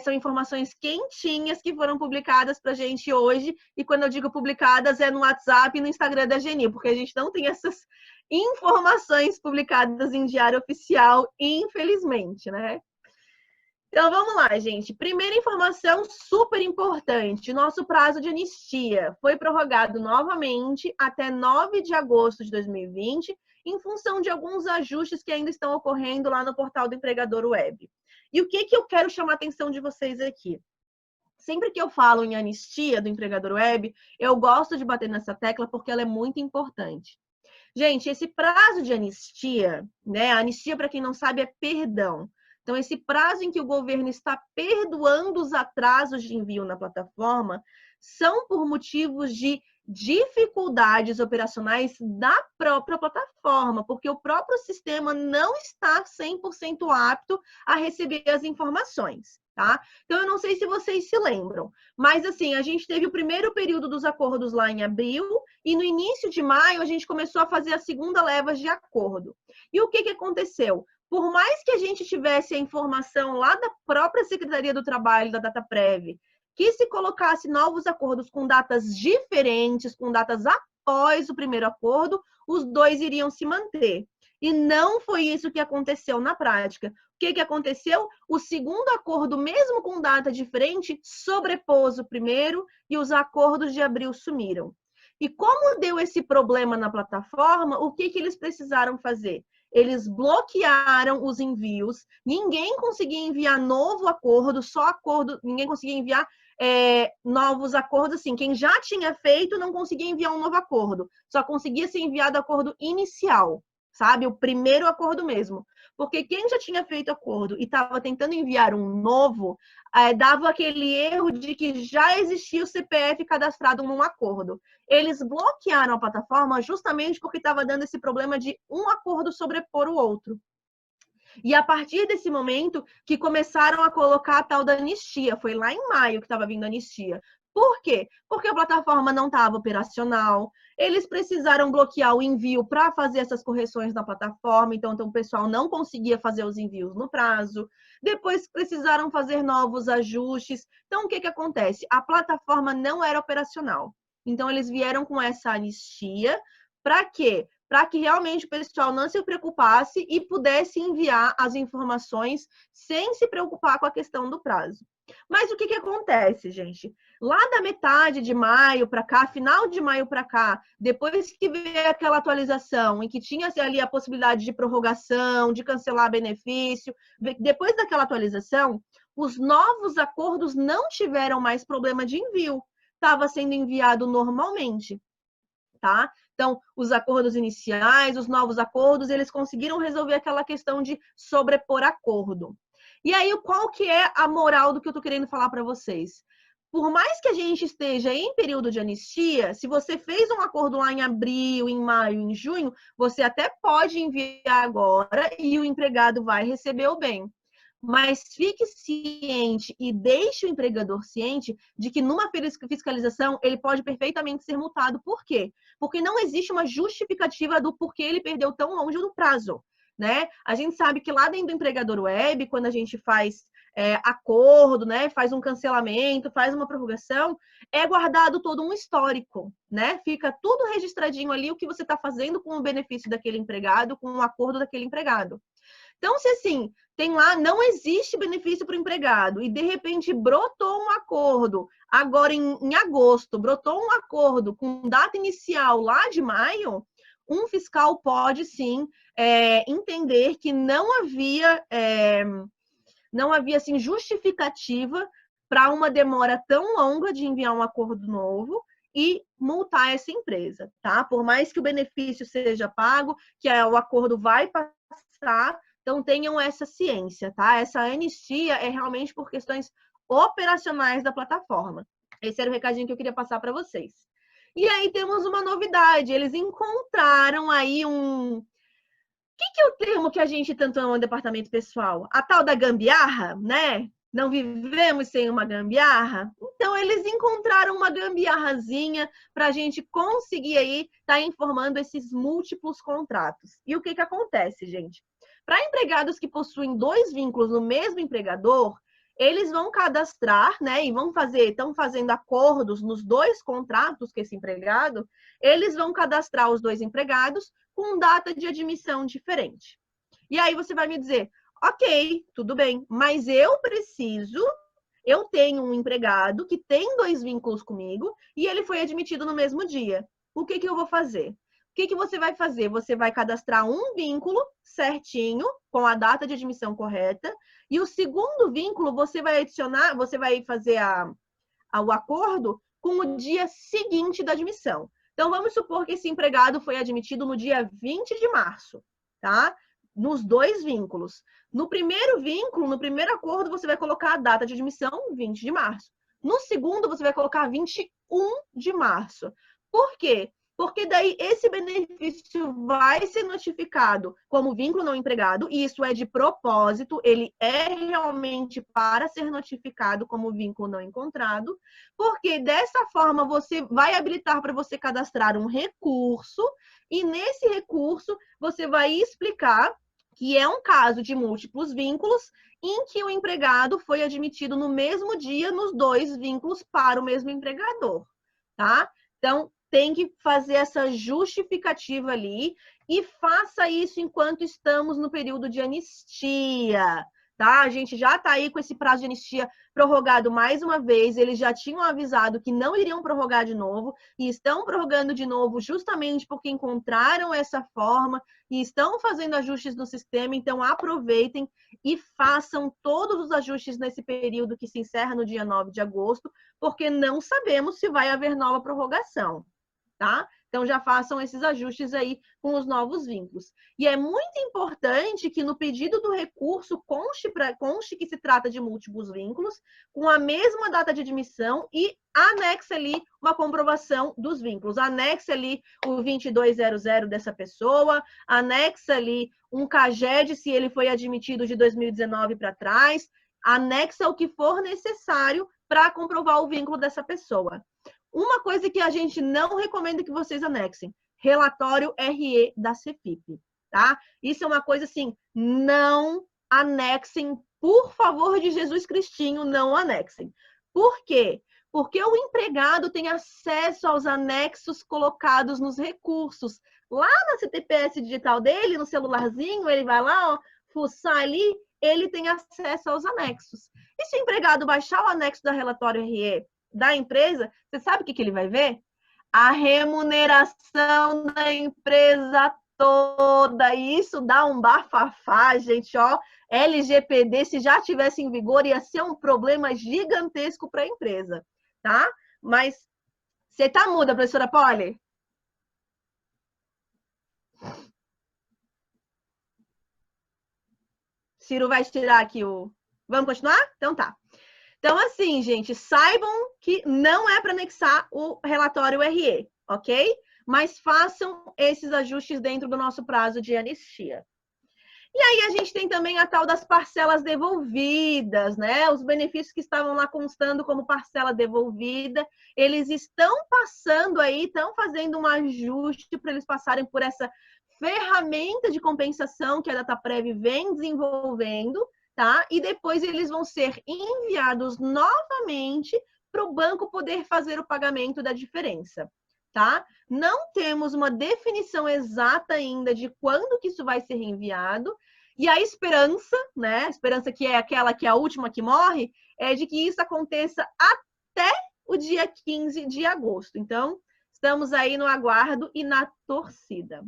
são informações quentinhas que foram publicadas para a gente hoje. E quando eu digo publicadas, é no WhatsApp e no Instagram da Geni, porque a gente não tem essas informações publicadas em diário oficial, infelizmente, né? Então, vamos lá, gente. Primeira informação super importante. Nosso prazo de anistia foi prorrogado novamente até 9 de agosto de 2020, em função de alguns ajustes que ainda estão ocorrendo lá no portal do empregador web. E o que eu quero chamar a atenção de vocês aqui? Sempre que eu falo em anistia do empregador web, eu gosto de bater nessa tecla porque ela é muito importante. Gente, esse prazo de anistia, né? A anistia, para quem não sabe, é perdão. Então, esse prazo em que o governo está perdoando os atrasos de envio na plataforma são por motivos de dificuldades operacionais da própria plataforma, porque o próprio sistema não está 100% apto a receber as informações, tá? Então, eu não sei se vocês se lembram, mas assim, a gente teve o primeiro período dos acordos lá em abril e no início de maio a gente começou a fazer a segunda leva de acordo. E o que aconteceu? Por mais que a gente tivesse a informação lá da própria Secretaria do Trabalho, da DataPrev, que se colocasse novos acordos com datas diferentes, com datas após o primeiro acordo, os dois iriam se manter. E não foi isso que aconteceu na prática. O que aconteceu? O segundo acordo, mesmo com data diferente, sobrepôs o primeiro e os acordos de abril sumiram. E como deu esse problema na plataforma, o que eles precisaram fazer? Eles bloquearam os envios, ninguém conseguia enviar novo acordo, só acordo, ninguém conseguia enviar novos acordos, assim, quem já tinha feito não conseguia enviar um novo acordo, só conseguia ser enviado acordo inicial, sabe? O primeiro acordo mesmo. Porque quem já tinha feito acordo e estava tentando enviar um novo, dava aquele erro de que já existia o CPF cadastrado num acordo. Eles bloquearam a plataforma justamente porque estava dando esse problema de um acordo sobrepor o outro. E a partir desse momento que começaram a colocar a tal da anistia, foi lá em maio que estava vindo a anistia. Por quê? Porque a plataforma não estava operacional, eles precisaram bloquear o envio para fazer essas correções na plataforma, então o pessoal não conseguia fazer os envios no prazo. Depois precisaram fazer novos ajustes. Então, o que acontece? A plataforma não era operacional. Então, eles vieram com essa anistia. Para quê? Para que realmente o pessoal não se preocupasse e pudesse enviar as informações sem se preocupar com a questão do prazo. Mas o que acontece, gente? Lá da metade de maio para cá, final de maio para cá, depois que veio aquela atualização em que tinha ali a possibilidade de prorrogação, de cancelar benefício, depois daquela atualização, os novos acordos não tiveram mais problema de envio. Estava sendo enviado normalmente, tá? Então, os acordos iniciais, os novos acordos, eles conseguiram resolver aquela questão de sobrepor acordo. E aí, qual que é a moral do que eu tô querendo falar para vocês? Por mais que a gente esteja em período de anistia, se você fez um acordo lá em abril, em maio, em junho, você até pode enviar agora e o empregado vai receber o bem. Mas fique ciente e deixe o empregador ciente de que numa fiscalização ele pode perfeitamente ser multado. Por quê? Porque não existe uma justificativa do porquê ele perdeu tão longe do prazo, né? A gente sabe que lá dentro do empregador web, quando a gente faz acordo, né, faz um cancelamento, faz uma prorrogação, é guardado todo um histórico, né? Fica tudo registradinho ali o que você está fazendo com o benefício daquele empregado, com o acordo daquele empregado. Então, se assim, tem lá, não existe benefício para o empregado e de repente brotou um acordo, agora em agosto, brotou um acordo com data inicial lá de maio, um fiscal pode sim entender que não havia assim, justificativa para uma demora tão longa de enviar um acordo novo e multar essa empresa, tá? Por mais que o benefício seja pago, que o acordo vai passar, então tenham essa ciência, tá? Essa anistia é realmente por questões operacionais da plataforma. Esse era o recadinho que eu queria passar para vocês. E aí temos uma novidade, eles encontraram aí o que é o termo que a gente tanto ama no departamento pessoal? A tal da gambiarra, né? Não vivemos sem uma gambiarra? Então, eles encontraram uma gambiarrazinha para a gente conseguir aí estar informando esses múltiplos contratos. E o que acontece, gente? Para empregados que possuem 2 vínculos no mesmo empregador, eles vão cadastrar, né? E estão fazendo acordos nos 2 contratos com esse empregado, eles vão cadastrar os 2 empregados com data de admissão diferente. E aí você vai me dizer, ok, tudo bem, mas eu tenho um empregado que tem 2 vínculos comigo e ele foi admitido no mesmo dia. O que eu vou fazer? O que você vai fazer? Você vai cadastrar um vínculo certinho, com a data de admissão correta, e o segundo vínculo você vai adicionar, você vai fazer o acordo com o dia seguinte da admissão. Então, vamos supor que esse empregado foi admitido no dia 20 de março, tá? Nos 2 vínculos. No primeiro vínculo, no primeiro acordo, você vai colocar a data de admissão, 20 de março. No segundo, você vai colocar 21 de março. Por quê? Porque daí esse benefício vai ser notificado como vínculo não empregado, e isso é de propósito, ele é realmente para ser notificado como vínculo não encontrado, porque dessa forma você vai habilitar para você cadastrar um recurso, e nesse recurso você vai explicar que é um caso de múltiplos vínculos em que o empregado foi admitido no mesmo dia nos 2 vínculos para o mesmo empregador, tá? Então, tem que fazer essa justificativa ali e faça isso enquanto estamos no período de anistia, tá? A gente já está aí com esse prazo de anistia prorrogado mais uma vez, eles já tinham avisado que não iriam prorrogar de novo e estão prorrogando de novo justamente porque encontraram essa forma e estão fazendo ajustes no sistema, então aproveitem e façam todos os ajustes nesse período que se encerra no dia 9 de agosto, porque não sabemos se vai haver nova prorrogação. Tá? Então, já façam esses ajustes aí com os novos vínculos. E é muito importante que no pedido do recurso conste que se trata de múltiplos vínculos, com a mesma data de admissão e anexe ali uma comprovação dos vínculos. Anexe ali o 2200 dessa pessoa, anexe ali um CAGED, se ele foi admitido de 2019 para trás, anexa o que for necessário para comprovar o vínculo dessa pessoa. Uma coisa que a gente não recomenda que vocês anexem, relatório RE da CEFIP, tá? Isso é uma coisa assim, não anexem, por favor de Jesus Cristinho, não anexem. Por quê? Porque o empregado tem acesso aos anexos colocados nos recursos. Lá na CTPS digital dele, no celularzinho, ele vai lá, ó, fuçar ali ele tem acesso aos anexos. E se o empregado baixar o anexo da relatório RE da empresa, você sabe o que ele vai ver? A remuneração da empresa toda. E isso dá um bafafá, gente, ó. LGPD, se já tivesse em vigor, ia ser um problema gigantesco para a empresa, tá? Mas você tá muda, professora Polly? Ciro vai tirar aqui o... Vamos continuar? Então tá. Então, assim, gente, saibam que não é para anexar o relatório RE, ok? Mas façam esses ajustes dentro do nosso prazo de anistia. E aí a gente tem também a tal das parcelas devolvidas, né? Os benefícios que estavam lá constando como parcela devolvida, eles estão passando aí, estão fazendo um ajuste para eles passarem por essa ferramenta de compensação que a Dataprev vem desenvolvendo, tá? E depois eles vão ser enviados novamente para o banco poder fazer o pagamento da diferença, tá? Não temos uma definição exata ainda de quando que isso vai ser enviado, e a esperança, né? A esperança que é aquela que é a última que morre, é de que isso aconteça até o dia 15 de agosto. Então, estamos aí no aguardo e na torcida.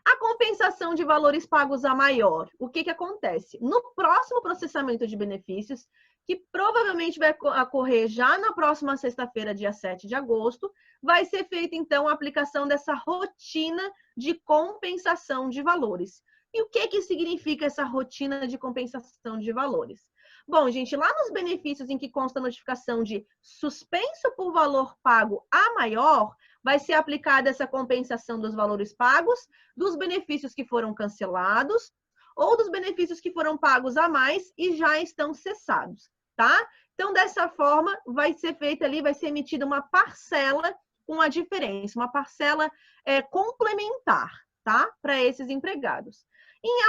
A compensação de valores pagos a maior. O que acontece? No próximo processamento de benefícios, que provavelmente vai ocorrer já na próxima sexta-feira, dia 7 de agosto, vai ser feita, então, a aplicação dessa rotina de compensação de valores. E o que significa essa rotina de compensação de valores? Bom, gente, lá nos benefícios em que consta a notificação de suspenso por valor pago a maior, vai ser aplicada essa compensação dos valores pagos, dos benefícios que foram cancelados, ou dos benefícios que foram pagos a mais e já estão cessados, tá? Então, dessa forma, vai ser feita ali, vai ser emitida uma parcela com a diferença, uma parcela complementar, tá? Para esses empregados. Em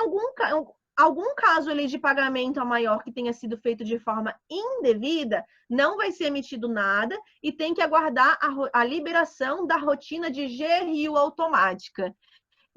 algum caso ali de pagamento a maior que tenha sido feito de forma indevida, não vai ser emitido nada e tem que aguardar a liberação da rotina de GRU automática.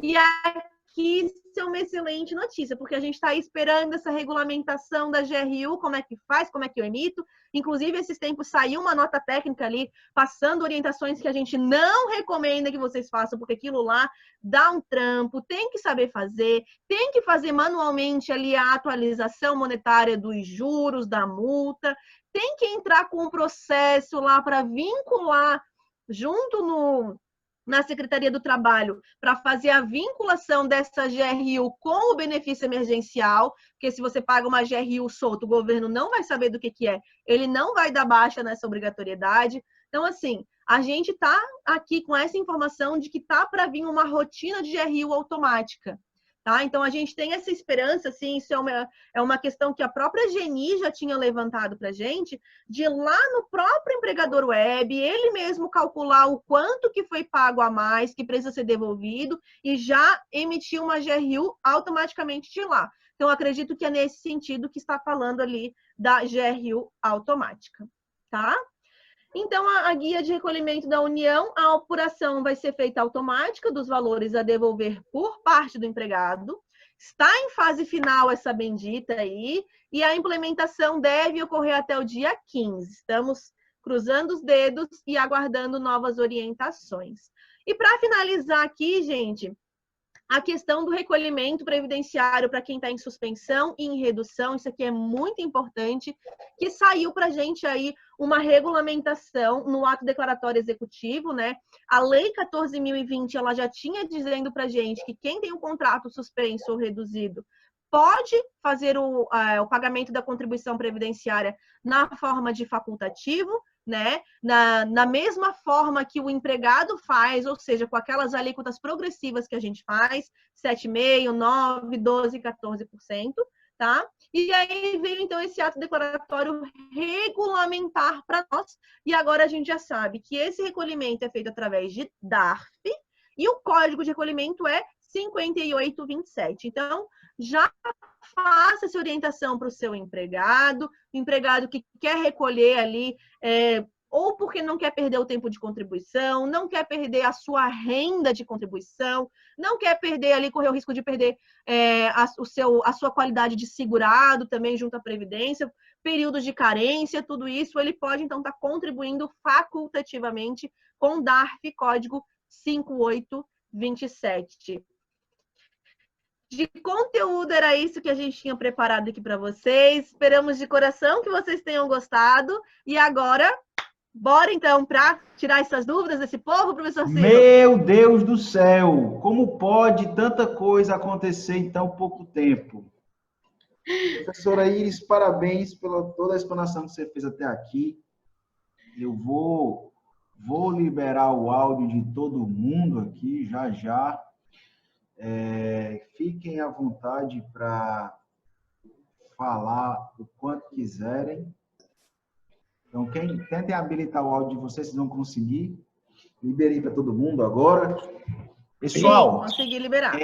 E aqui isso é uma excelente notícia, porque a gente está esperando essa regulamentação da GRU, como é que faz, como é que eu emito. Inclusive, esses tempos saiu uma nota técnica ali, passando orientações que a gente não recomenda que vocês façam, porque aquilo lá dá um trampo, tem que saber fazer, tem que fazer manualmente ali a atualização monetária dos juros, da multa, tem que entrar com um processo lá para vincular junto na Secretaria do Trabalho para fazer a vinculação dessa GRU com o benefício emergencial, porque se você paga uma GRU solta, o governo não vai saber do que é, ele não vai dar baixa nessa obrigatoriedade. Então, assim, a gente está aqui com essa informação de que está para vir uma rotina de GRU automática. Tá? Então, a gente tem essa esperança, assim, isso é uma questão que a própria Geni já tinha levantado para a gente, de lá no próprio empregador web, ele mesmo calcular o quanto que foi pago a mais, que precisa ser devolvido, e já emitir uma GRU automaticamente de lá. Então, acredito que é nesse sentido que está falando ali da GRU automática, tá? Então, a guia de recolhimento da União, a apuração vai ser feita automática dos valores a devolver por parte do empregado. Está em fase final essa bendita aí, e a implementação deve ocorrer até o dia 15. Estamos cruzando os dedos e aguardando novas orientações. E para finalizar aqui, gente, a questão do recolhimento previdenciário para quem está em suspensão e em redução, isso aqui é muito importante, que saiu para a gente aí uma regulamentação no ato declaratório executivo, né? A Lei 14.020, ela já tinha dizendo para a gente que quem tem um contrato suspenso ou reduzido pode fazer o pagamento da contribuição previdenciária na forma de facultativo, né? Na mesma forma que o empregado faz, ou seja, com aquelas alíquotas progressivas que a gente faz, 7,5%, 9%, 12%, 14%, tá? E aí veio, então, esse ato declaratório regulamentar para nós, e agora a gente já sabe que esse recolhimento é feito através de DARF, e o código de recolhimento é 5827. Então, já faça essa orientação para o seu empregado, o empregado que quer recolher ali ou porque não quer perder o tempo de contribuição, não quer perder a sua renda de contribuição, não quer perder ali, correr o risco de perder a sua qualidade de segurado também junto à Previdência, períodos de carência, tudo isso, ele pode, então, estar contribuindo facultativamente com DARF código 5827. De conteúdo, era isso que a gente tinha preparado aqui para vocês. Esperamos de coração que vocês tenham gostado. E agora, bora então para tirar essas dúvidas desse povo, professor Ciro? Meu Deus do céu! Como pode tanta coisa acontecer em tão pouco tempo? Professora Iris, parabéns pela toda a explanação que você fez até aqui. Eu vou liberar o áudio de todo mundo aqui já já. Fiquem à vontade para falar o quanto quiserem. Então, tentem habilitar o áudio de vocês, vocês vão conseguir. Liberei para todo mundo agora. Pessoal, consegui liberar.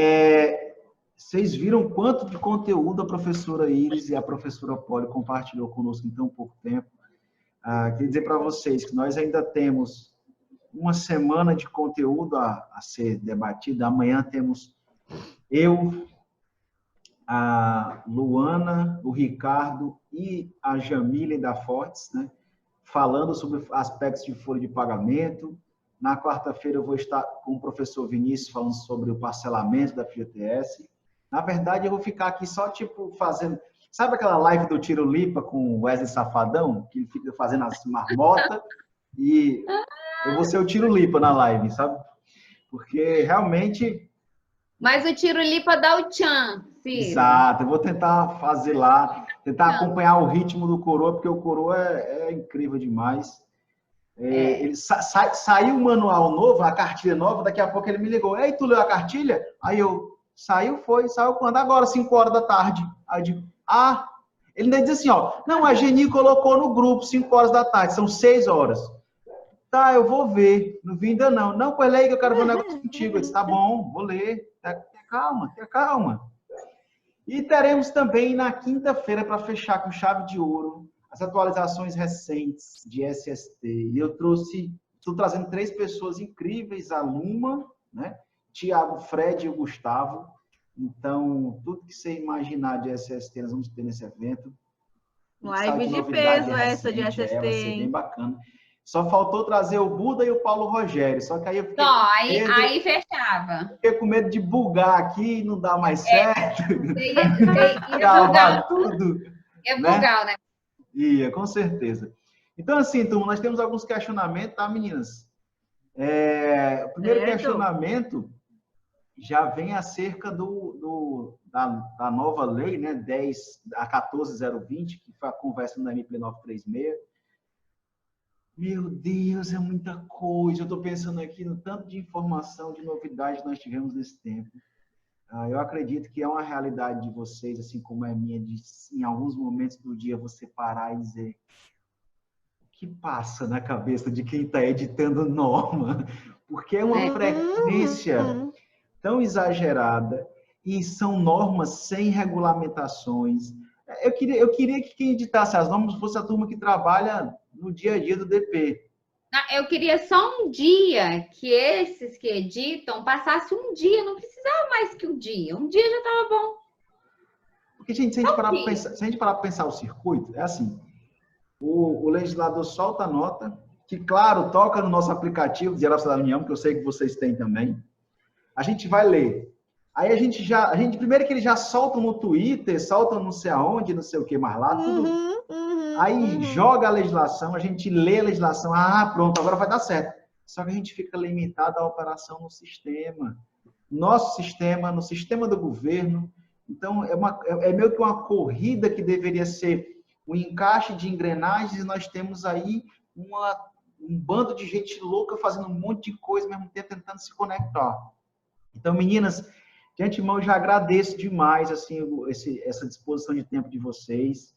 Vocês viram quanto de conteúdo a professora Iris e a professora Poli compartilhou conosco em tão pouco tempo. Queria dizer para vocês que nós ainda temos uma semana de conteúdo a ser debatido. Amanhã temos eu, a Luana, o Ricardo e a Jamile da Fortes, né, falando sobre aspectos de folha de pagamento. Na quarta-feira eu vou estar com o professor Vinícius falando sobre o parcelamento da FGTS. Na verdade, eu vou ficar aqui só, tipo, fazendo... Sabe aquela live do Tiro Lipa com o Wesley Safadão? Que ele fica fazendo as marmotas e eu vou ser o Tiro Lipa na live, sabe? Porque realmente... Mas o Tiro Lipa dá o tchan, Ciro. Exato, eu vou tentar fazer lá, tentar acompanhar o ritmo do Coroa, porque o Coroa é incrível demais. Ele saiu o manual novo, a cartilha nova, daqui a pouco ele me ligou. Ei, tu leu a cartilha? Aí eu, saiu quando? Agora, 5 horas da tarde. Aí eu digo, ele ainda diz assim, ó, não, a Geni colocou no grupo 5 horas da tarde, são 6 horas. Tá, eu vou ver, não vi ainda não. Não, pois lê aí que eu quero ver um negócio contigo. Eu disse, tá bom, vou ler. Tenha calma. E teremos também na quinta-feira, para fechar com chave de ouro, as atualizações recentes de SST. E eu estou trazendo 3 pessoas incríveis, a Luma, né? Tiago, Fred e o Gustavo. Então, tudo que você imaginar de SST, nós vamos ter nesse evento. Live de peso essa de SST, vai ser bem bacana. Só faltou trazer o Buda e o Paulo Rogério. Só que aí eu fiquei aí fechava. Fiquei com medo de bugar aqui e não dar mais certo. Ia bugar tudo. Ia bugar, né? Ia, com certeza. Então, assim, turma, nós temos alguns questionamentos, tá, meninas? O primeiro questionamento já vem acerca da nova lei, né, 14020, que foi a conversa na MP 936. Meu Deus, é muita coisa. Eu estou pensando aqui no tanto de informação, de novidade que nós tivemos nesse tempo. Eu acredito que é uma realidade de vocês, assim como é minha, de em alguns momentos do dia você parar e dizer o que passa na cabeça de quem está editando norma, porque é uma frequência tão exagerada e são normas sem regulamentações. Eu queria que quem editasse as normas fosse a turma que trabalha no dia a dia do DP. Eu queria só um dia que esses que editam passasse um dia, não precisava mais que um dia já estava bom. Porque, gente, se a gente parar para pensar o circuito, é assim, o legislador solta a nota, que, claro, toca no nosso aplicativo de Geral da União, que eu sei que vocês têm também. A gente vai ler. Aí a gente primeiro que eles já soltam no Twitter, soltam não sei aonde, não sei o que mais lá, tudo. Aí joga a legislação, a gente lê a legislação, pronto, agora vai dar certo. Só que a gente fica limitado à operação no sistema. Nosso sistema, no sistema do governo. Então, é meio que uma corrida que deveria ser um encaixe de engrenagens e nós temos aí um bando de gente louca fazendo um monte de coisa ao mesmo tempo, tentando se conectar. Então, meninas, de antemão, eu já agradeço demais assim, essa disposição de tempo de vocês.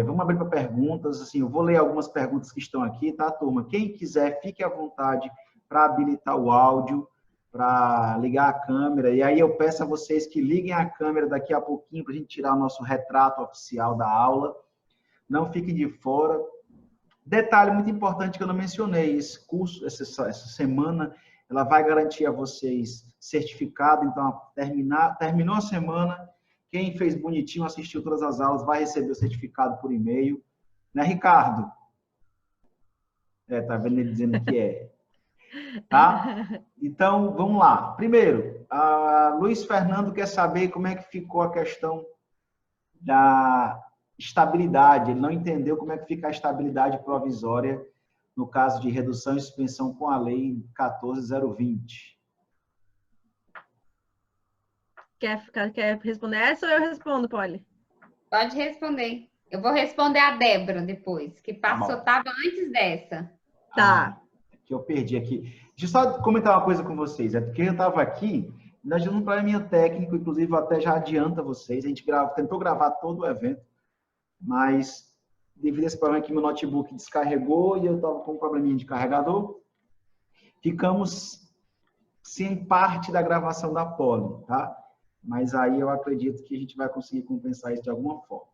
Vamos abrir para perguntas. Assim, eu vou ler algumas perguntas que estão aqui, tá, turma? Quem quiser, fique à vontade para habilitar o áudio, para ligar a câmera. E aí eu peço a vocês que liguem a câmera daqui a pouquinho para a gente tirar o nosso retrato oficial da aula. Não fiquem de fora. Detalhe muito importante que eu não mencionei, esse curso, essa semana, ela vai garantir a vocês certificado, então terminou a semana, quem fez bonitinho, assistiu todas as aulas, vai receber o certificado por e-mail. Né, Ricardo? Tá vendo ele dizendo que é. Tá? Então, vamos lá. Primeiro, a Luiz Fernando quer saber como é que ficou a questão da estabilidade. Ele não entendeu como é que fica a estabilidade provisória no caso de redução e suspensão com a lei 14.020. Quer responder essa ou eu respondo, Polly? Pode responder. Eu vou responder a Débora depois, que passou, estava antes dessa. Tá. Que eu perdi aqui. Deixa eu só comentar uma coisa com vocês. É porque eu estava aqui, nós tivemos um probleminha técnico, inclusive até já adianta vocês. A gente tentou gravar todo o evento, mas devido a esse problema que meu notebook descarregou e eu estava com um probleminha de carregador, ficamos sem parte da gravação da Polly, tá? Mas aí eu acredito que a gente vai conseguir compensar isso de alguma forma.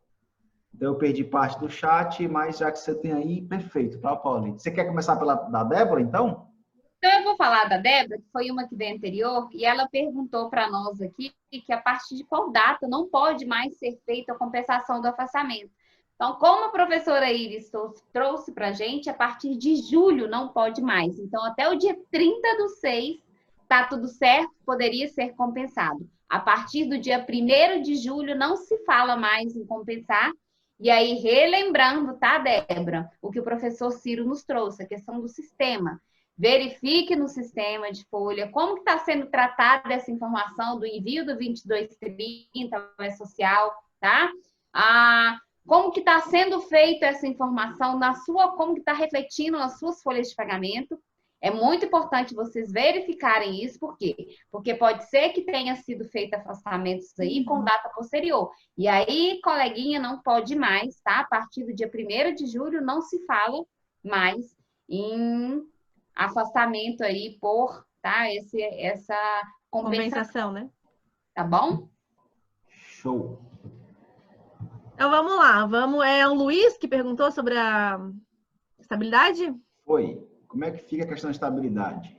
Então, eu perdi parte do chat, mas já que você tem aí, perfeito, tá, Polly? Você quer começar da Débora, então? Então, eu vou falar da Débora, que foi uma que veio anterior, e ela perguntou para nós aqui que a partir de qual data não pode mais ser feita a compensação do afastamento. Então, como a professora Iris trouxe para a gente, a partir de julho não pode mais. Então, até o dia 30/6, está tudo certo, poderia ser compensado. A partir do dia 1º de julho, não se fala mais em compensar. E aí, relembrando, tá, Débora, o que o professor Ciro nos trouxe, a questão do sistema. Verifique no sistema de folha como que está sendo tratada essa informação do envio do 2230, social, tá? Como que está sendo feita essa informação como que está refletindo nas suas folhas de pagamento. É muito importante vocês verificarem isso, por quê? Porque pode ser que tenha sido feito afastamentos aí com data posterior. E aí, coleguinha, não pode mais, tá? A partir do dia 1º de julho não se fala mais em afastamento aí por, tá? Essa Compensação, né? Tá bom? Show. Então vamos lá. É o Luiz que perguntou sobre a estabilidade? Foi. Como é que fica a questão da estabilidade?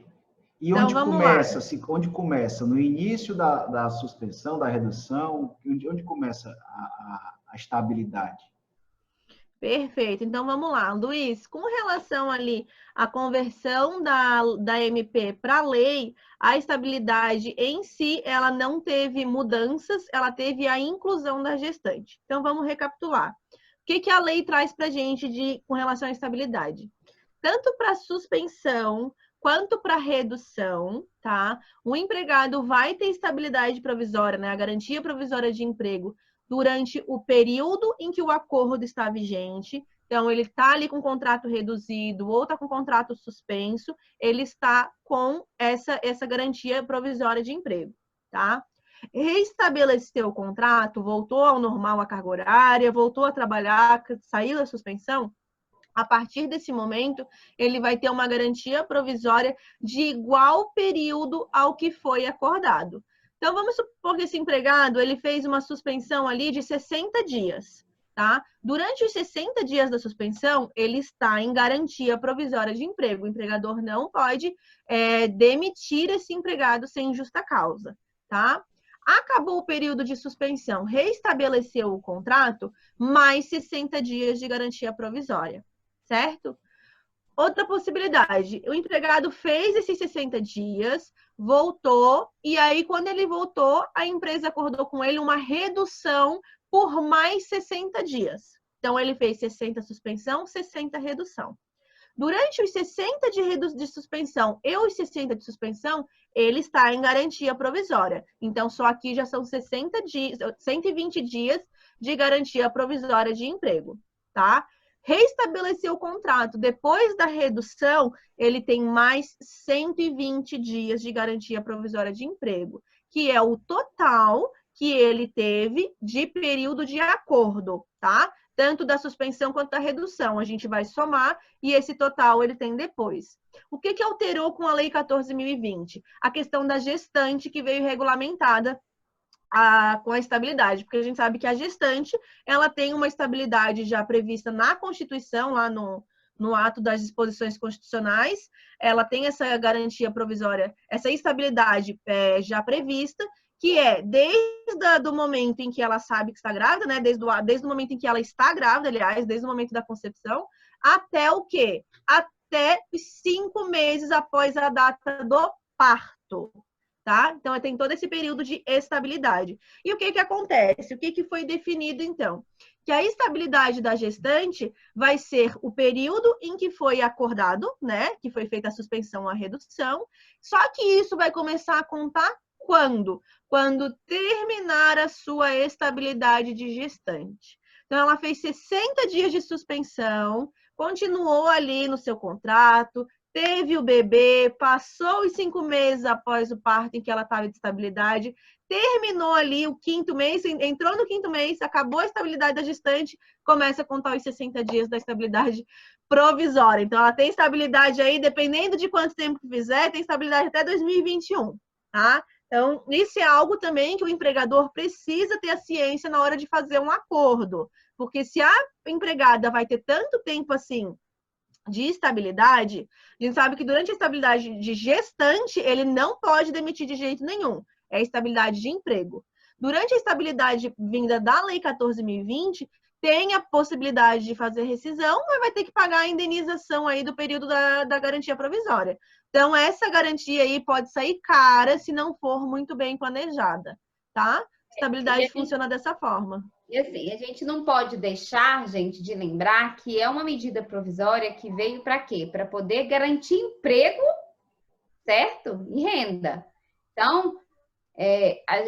E então, onde começa? Onde começa? No início da suspensão, da redução? Onde começa a estabilidade? Perfeito. Então, vamos lá. Luiz, com relação ali à conversão da MP para lei, a estabilidade em si, ela não teve mudanças, ela teve a inclusão da gestante. Então, vamos recapitular. O que a lei traz para a gente com relação à estabilidade? Tanto para suspensão quanto para redução, tá? O empregado vai ter estabilidade provisória, né? A garantia provisória de emprego durante o período em que o acordo está vigente. Então, ele está ali com contrato reduzido ou está com contrato suspenso, ele está com essa garantia provisória de emprego, tá? Reestabeleceu o contrato, voltou ao normal a carga horária, voltou a trabalhar, saiu da suspensão, a partir desse momento, ele vai ter uma garantia provisória de igual período ao que foi acordado. Então, vamos supor que esse empregado ele fez uma suspensão ali de 60 dias, tá? Durante os 60 dias da suspensão, ele está em garantia provisória de emprego. O empregador não pode demitir esse empregado sem justa causa, tá? Acabou o período de suspensão, reestabeleceu o contrato, mais 60 dias de garantia provisória. Certo? Outra possibilidade, o empregado fez esses 60 dias, voltou, e aí quando ele voltou, a empresa acordou com ele uma redução por mais 60 dias. Então, ele fez 60 suspensão, 60 redução. Durante os 60 de suspensão e os 60 de suspensão, ele está em garantia provisória. Então, só aqui já são 60 dias, 120 dias de garantia provisória de emprego, tá? Reestabeleceu o contrato. Depois da redução, ele tem mais 120 dias de garantia provisória de emprego, que é o total que ele teve de período de acordo, tá? Tanto da suspensão quanto da redução. A gente vai somar e esse total ele tem depois. O que alterou com a Lei 14.020? A questão da gestante que veio regulamentada com a estabilidade, porque a gente sabe que a gestante, ela tem uma estabilidade já prevista na Constituição, lá no no ato das disposições constitucionais, ela tem essa garantia provisória, essa estabilidade já prevista, que é desde o momento em que ela sabe que está grávida, né? Desde o momento em que ela está grávida, aliás, desde o momento da concepção, até o quê? Até os 5 meses após a data do parto, tá? Então, tem todo esse período de estabilidade. E o que que acontece? O que que foi definido, então? Que a estabilidade da gestante vai ser o período em que foi acordado, né? Que foi feita a suspensão ou a redução. Só que isso vai começar a contar quando? Quando terminar a sua estabilidade de gestante. Então, ela fez 60 dias de suspensão, continuou ali no seu contrato, teve o bebê, passou os 5 meses após o parto em que ela estava de estabilidade, terminou ali o 5º mês, entrou no 5º mês, acabou a estabilidade da gestante, começa a contar os 60 dias da estabilidade provisória. Então, ela tem estabilidade aí, dependendo de quanto tempo que fizer, tem estabilidade até 2021, tá? Então, isso é algo também que o empregador precisa ter a ciência na hora de fazer um acordo. Porque se a empregada vai ter tanto tempo assim de estabilidade, a gente sabe que durante a estabilidade de gestante, ele não pode demitir de jeito nenhum. É a estabilidade de emprego. Durante a estabilidade vinda da Lei 14.020, tem a possibilidade de fazer rescisão, mas vai ter que pagar a indenização aí do período da garantia provisória. Então, essa garantia aí pode sair cara se não for muito bem planejada, tá? Estabilidade funciona dessa forma. E assim, a gente não pode deixar, gente, de lembrar que é uma medida provisória que veio para quê? Para poder garantir emprego, certo? E renda. Então,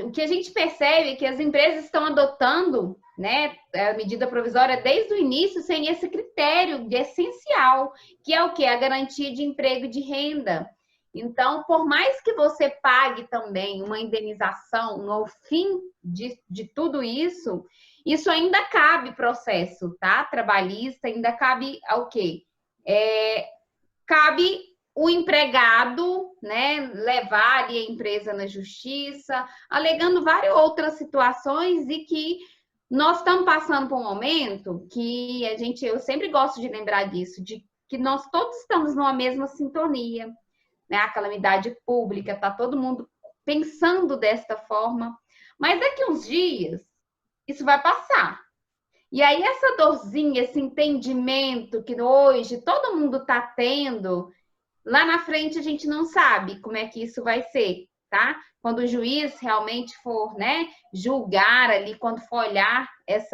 o que a gente percebe é que as empresas estão adotando, né, a medida provisória desde o início sem esse critério de essencial, que é o quê? A garantia de emprego e de renda. Então, por mais que você pague também uma indenização no fim de tudo isso, isso ainda cabe processo, tá? Trabalhista, ainda cabe ao quê? Cabe o empregado, né, levar ali a empresa na justiça, alegando várias outras situações e que nós estamos passando por um momento que eu sempre gosto de lembrar disso, de que nós todos estamos numa mesma sintonia, né? A calamidade pública, está todo mundo pensando desta forma, mas daqui uns dias isso vai passar. E aí essa dorzinha, esse entendimento que hoje todo mundo está tendo, lá na frente a gente não sabe como é que isso vai ser, tá? Quando o juiz realmente for, né, julgar ali, quando for olhar esses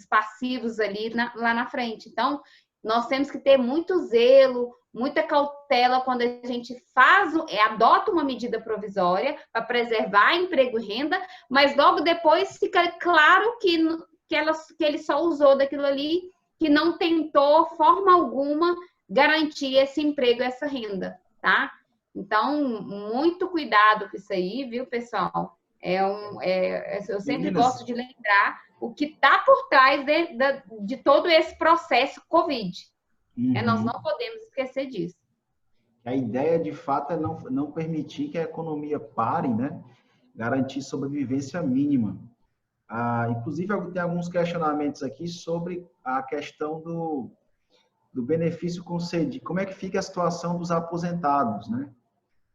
passivos ali lá na frente. Então, nós temos que ter muito zelo, muita cautela quando a gente adota uma medida provisória para preservar emprego e renda, mas logo depois fica claro que ele só usou daquilo ali, que não tentou, forma alguma, garantir esse emprego, essa renda, tá? Então, muito cuidado com isso aí, viu, pessoal? Eu sempre gosto de lembrar o que está por trás de todo esse processo Covid. Nós não podemos esquecer disso. A ideia, de fato, é não permitir que a economia pare, né? Garantir sobrevivência mínima. Inclusive, tem alguns questionamentos aqui sobre a questão do benefício concedido. Como é que fica a situação dos aposentados, né?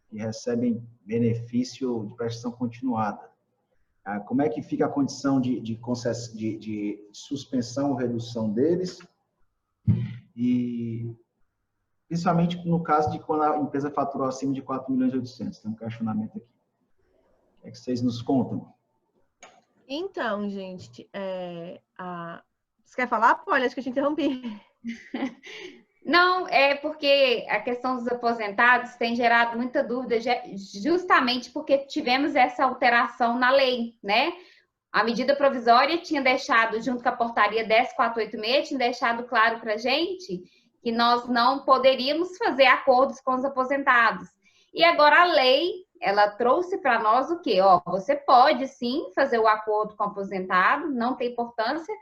Que recebem benefício de prestação continuada. Como é que fica a condição de suspensão ou redução deles? E principalmente no caso de quando a empresa faturou acima de 4.800.000. Tem um questionamento aqui. O que é que vocês nos contam? Então, gente, você quer falar, Polly? Acho que eu te interrompi. Não, é porque a questão dos aposentados tem gerado muita dúvida, justamente porque tivemos essa alteração na lei, né? A medida provisória tinha deixado, junto com a portaria 10.486, tinha deixado claro para a gente que nós não poderíamos fazer acordos com os aposentados. E agora a lei, ela trouxe para nós o quê? Você pode, sim, fazer o acordo com o aposentado, não tem importância,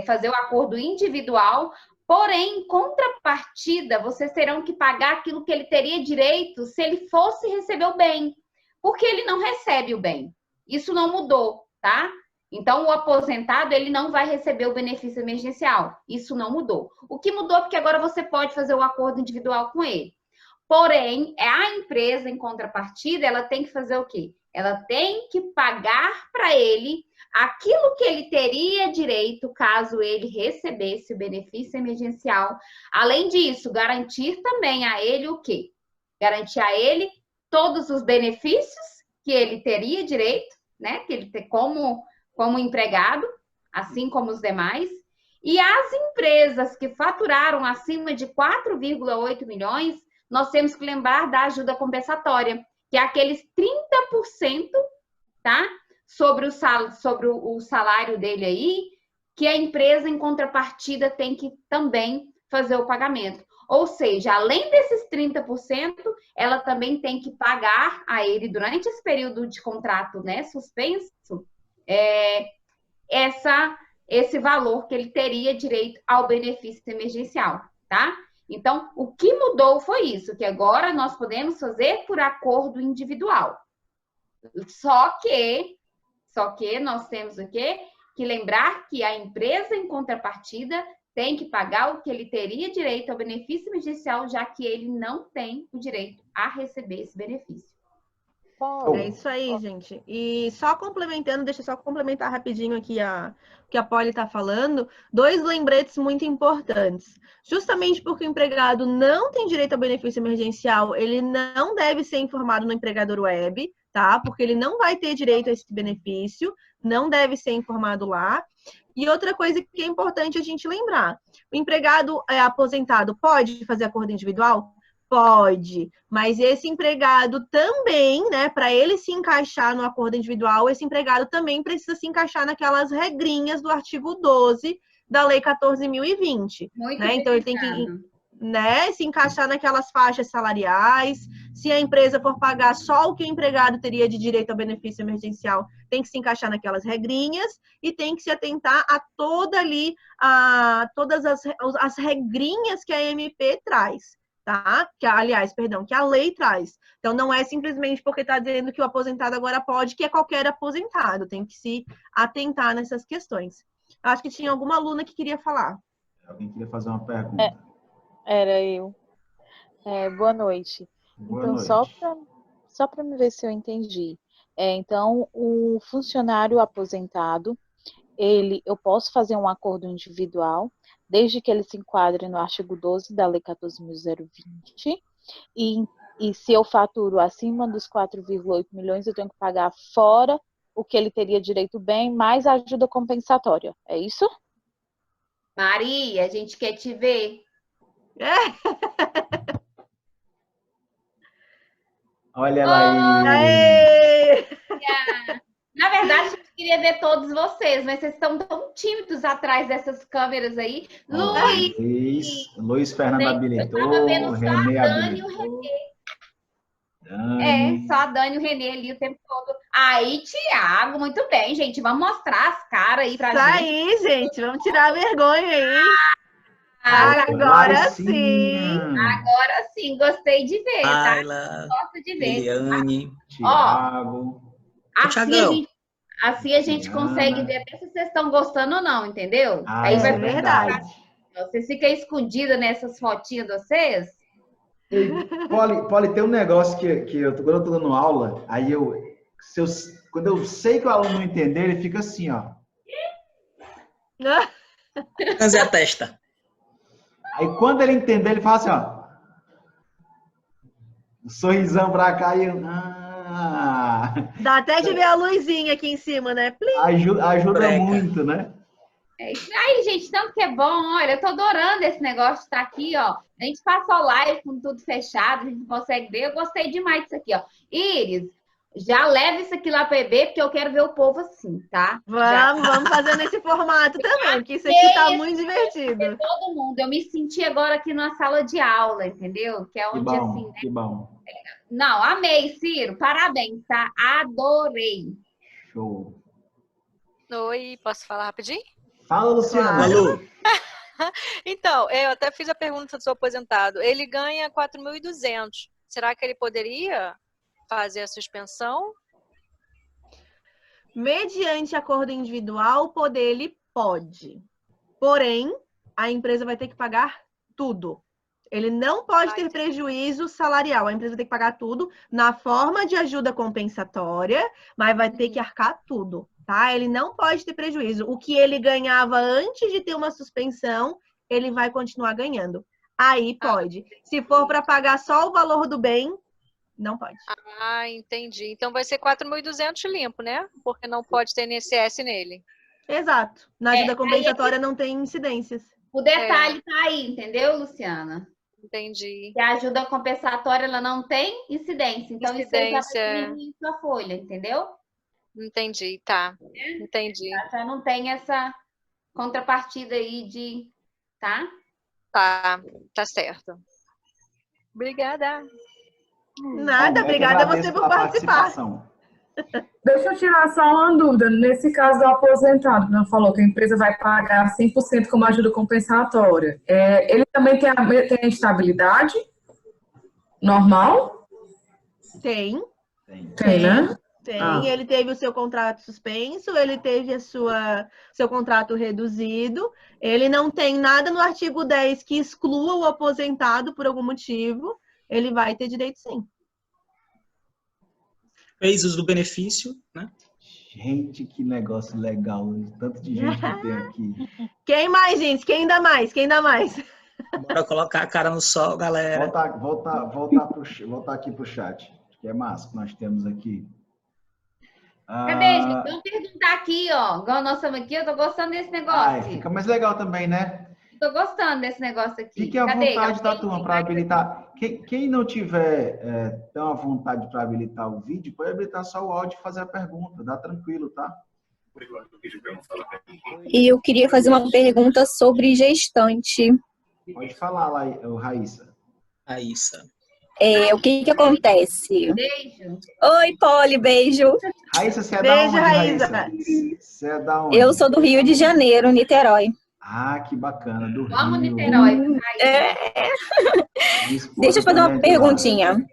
fazer o acordo individual, porém, em contrapartida, vocês terão que pagar aquilo que ele teria direito se ele fosse receber o bem, porque ele não recebe o bem. Isso não mudou, tá? Então, o aposentado, ele não vai receber o benefício emergencial. Isso não mudou. O que mudou é porque agora você pode fazer o acordo individual com ele. Porém, a empresa, em contrapartida, ela tem que fazer o quê? Ela tem que pagar para ele aquilo que ele teria direito caso ele recebesse o benefício emergencial. Além disso, garantir também a ele o quê? Garantir a ele todos os benefícios que ele teria direito, né? Que ele tem como empregado, assim como os demais. E as empresas que faturaram acima de 4,8 milhões, nós temos que lembrar da ajuda compensatória, que é aqueles 30%, tá? Sobre o salário dele aí, que a empresa, em contrapartida, tem que também fazer o pagamento. Ou seja, além desses 30%, ela também tem que pagar a ele, durante esse período de contrato, né, suspenso, esse valor que ele teria direito ao benefício emergencial, tá? Então, o que mudou foi isso, que agora nós podemos fazer por acordo individual. Só que nós temos o quê? Que lembrar que a empresa, em contrapartida, tem que pagar o que ele teria direito ao benefício emergencial, já que ele não tem o direito a receber esse benefício. É isso aí, gente. E só complementando, deixa eu só complementar rapidinho aqui o que a Polly está falando. 2 lembretes muito importantes. Justamente porque o empregado não tem direito ao benefício emergencial, ele não deve ser informado no empregador web, tá? Porque ele não vai ter direito a esse benefício, não deve ser informado lá. E outra coisa que é importante a gente lembrar: o empregado aposentado pode fazer acordo individual? Pode, mas esse empregado também, né, para ele se encaixar no acordo individual, esse empregado também precisa se encaixar naquelas regrinhas do artigo 12 da Lei 14.020. Muito né? Então, ele tem que, né, se encaixar naquelas faixas salariais. Se a empresa for pagar só o que o empregado teria de direito ao benefício emergencial, tem que se encaixar naquelas regrinhas e tem que se atentar a todas as regrinhas que a MP traz. Tá? Que a lei traz. Então, não é simplesmente porque está dizendo que o aposentado agora pode, que é qualquer aposentado. Tem que se atentar nessas questões. Acho que tinha alguma aluna que queria falar. Alguém queria fazer uma pergunta? Era eu. Boa noite. Boa Então, noite. só para me ver se eu entendi. Então, o funcionário aposentado, eu posso fazer um acordo individual, desde que ele se enquadre no artigo 12 da Lei 14.020, e se eu faturo acima dos 4,8 milhões, eu tenho que pagar fora o que ele teria direito bem, mais a ajuda compensatória. É isso? Maria, a gente quer te ver. Olha ela aí. Aê! Na verdade, a gente queria ver todos vocês, mas vocês estão tão tímidos atrás dessas câmeras aí. Luiz Fernando habilitou, eu tava vendo só Renê a Dani e o habilitou. Só a Dani e o Renê ali o tempo todo. Aí, Thiago, muito bem, gente. Vamos mostrar as caras aí pra Isso gente. aí, gente. Vamos tirar a vergonha aí. Agora Laricinha, sim. Agora sim, gostei de ver, tá? Laila, Gosto de ver. Eliane, Thiago. Assim a gente Diana. consegue ver até se vocês estão gostando ou não, entendeu? Ah, Aí isso vai é verdade. Vocês ficam escondidos nessas fotinhas de vocês? Poli, tem um negócio que quando eu tô dando aula, aí quando eu sei que o aluno não entender, ele fica assim, ó. franze a testa. Aí quando ele entender, ele fala assim, ó. Um sorrisão pra cá e eu. Dá até de ver a luzinha aqui em cima, né? Plim. Ajuda Breca. muito, né? É isso aí, gente. Tanto que é bom. Olha, eu tô adorando esse negócio de estar aqui, ó. A gente passou live com tudo fechado, a gente não consegue ver. Eu gostei demais disso aqui, ó. Iris, já leva isso aqui lá para EB, porque eu quero ver o povo assim, tá? Vamos fazer nesse formato também, porque isso aqui tá muito divertido. Todo mundo. Eu me senti agora aqui numa sala de aula, entendeu? Que é onde, assim, né? Que bom. Não, amei, Ciro. Parabéns, tá? Adorei. Show. Oi, posso falar rapidinho? Fala, Luciana. Alô? Então, eu até fiz a pergunta do seu aposentado. Ele ganha 4.200. Será que ele poderia fazer a suspensão? Mediante acordo individual, poder ele pode. Porém, a empresa vai ter que pagar tudo. Ele não pode ter prejuízo salarial. A empresa tem que pagar tudo na forma de ajuda compensatória, mas vai ter que arcar tudo, tá? Ele não pode ter prejuízo. O que ele ganhava antes de ter uma suspensão, ele vai continuar ganhando. Aí pode. Se for para pagar só o valor do bem, não pode. Ah, entendi. Então vai ser 4.200 limpo, né? Porque não pode ter INSS nele. Exato. Na ajuda compensatória não tem incidências. O detalhe tá aí, entendeu, Luciana? Entendi. Que a ajuda compensatória, ela não tem incidência. Então, isso aí já vai Incidência. diminuir sua folha, entendeu? Entendi, tá. Entendi. Já não tem essa contrapartida aí de... Tá? Tá certo. Obrigada. Nada, Bom, eu que obrigada a você agradeço por pela participar. participação. Deixa eu tirar só uma dúvida. Nesse caso do aposentado, não falou que a empresa vai pagar 100% como ajuda compensatória. Ele também tem a estabilidade normal? Tem. Tem, né? Tem, Ah. ele teve o seu contrato suspenso, ele teve seu contrato reduzido, ele não tem nada no artigo 10 que exclua o aposentado por algum motivo, ele vai ter direito sim. Fez uso do benefício, né? Gente, que negócio legal. Tanto de gente que tem aqui. Quem mais, gente? Quem dá mais? Quem dá mais? Bora colocar a cara no sol, galera. Voltar aqui pro chat, que é massa que nós temos aqui. Cadê, gente? Vamos perguntar aqui, ó. Igual nós estamos aqui, eu tô gostando desse negócio. Fica mais legal também, né? Tô gostando desse negócio aqui. Fique à vontade da turma para habilitar. Quem não tiver tão à vontade para habilitar o vídeo, pode habilitar só o áudio e fazer a pergunta. Dá tranquilo, tá? E eu queria fazer uma pergunta sobre gestante. Pode falar lá, Raíssa. Raíssa. O que acontece? Beijo. Oi, Poli, beijo. Raíssa, você é Beijo, da onde, Raíssa. Você é da onde? Eu sou do Rio de Janeiro, Niterói. Ah, que bacana, do Vamos, Rio. Niterói. Deixa eu fazer uma perguntinha.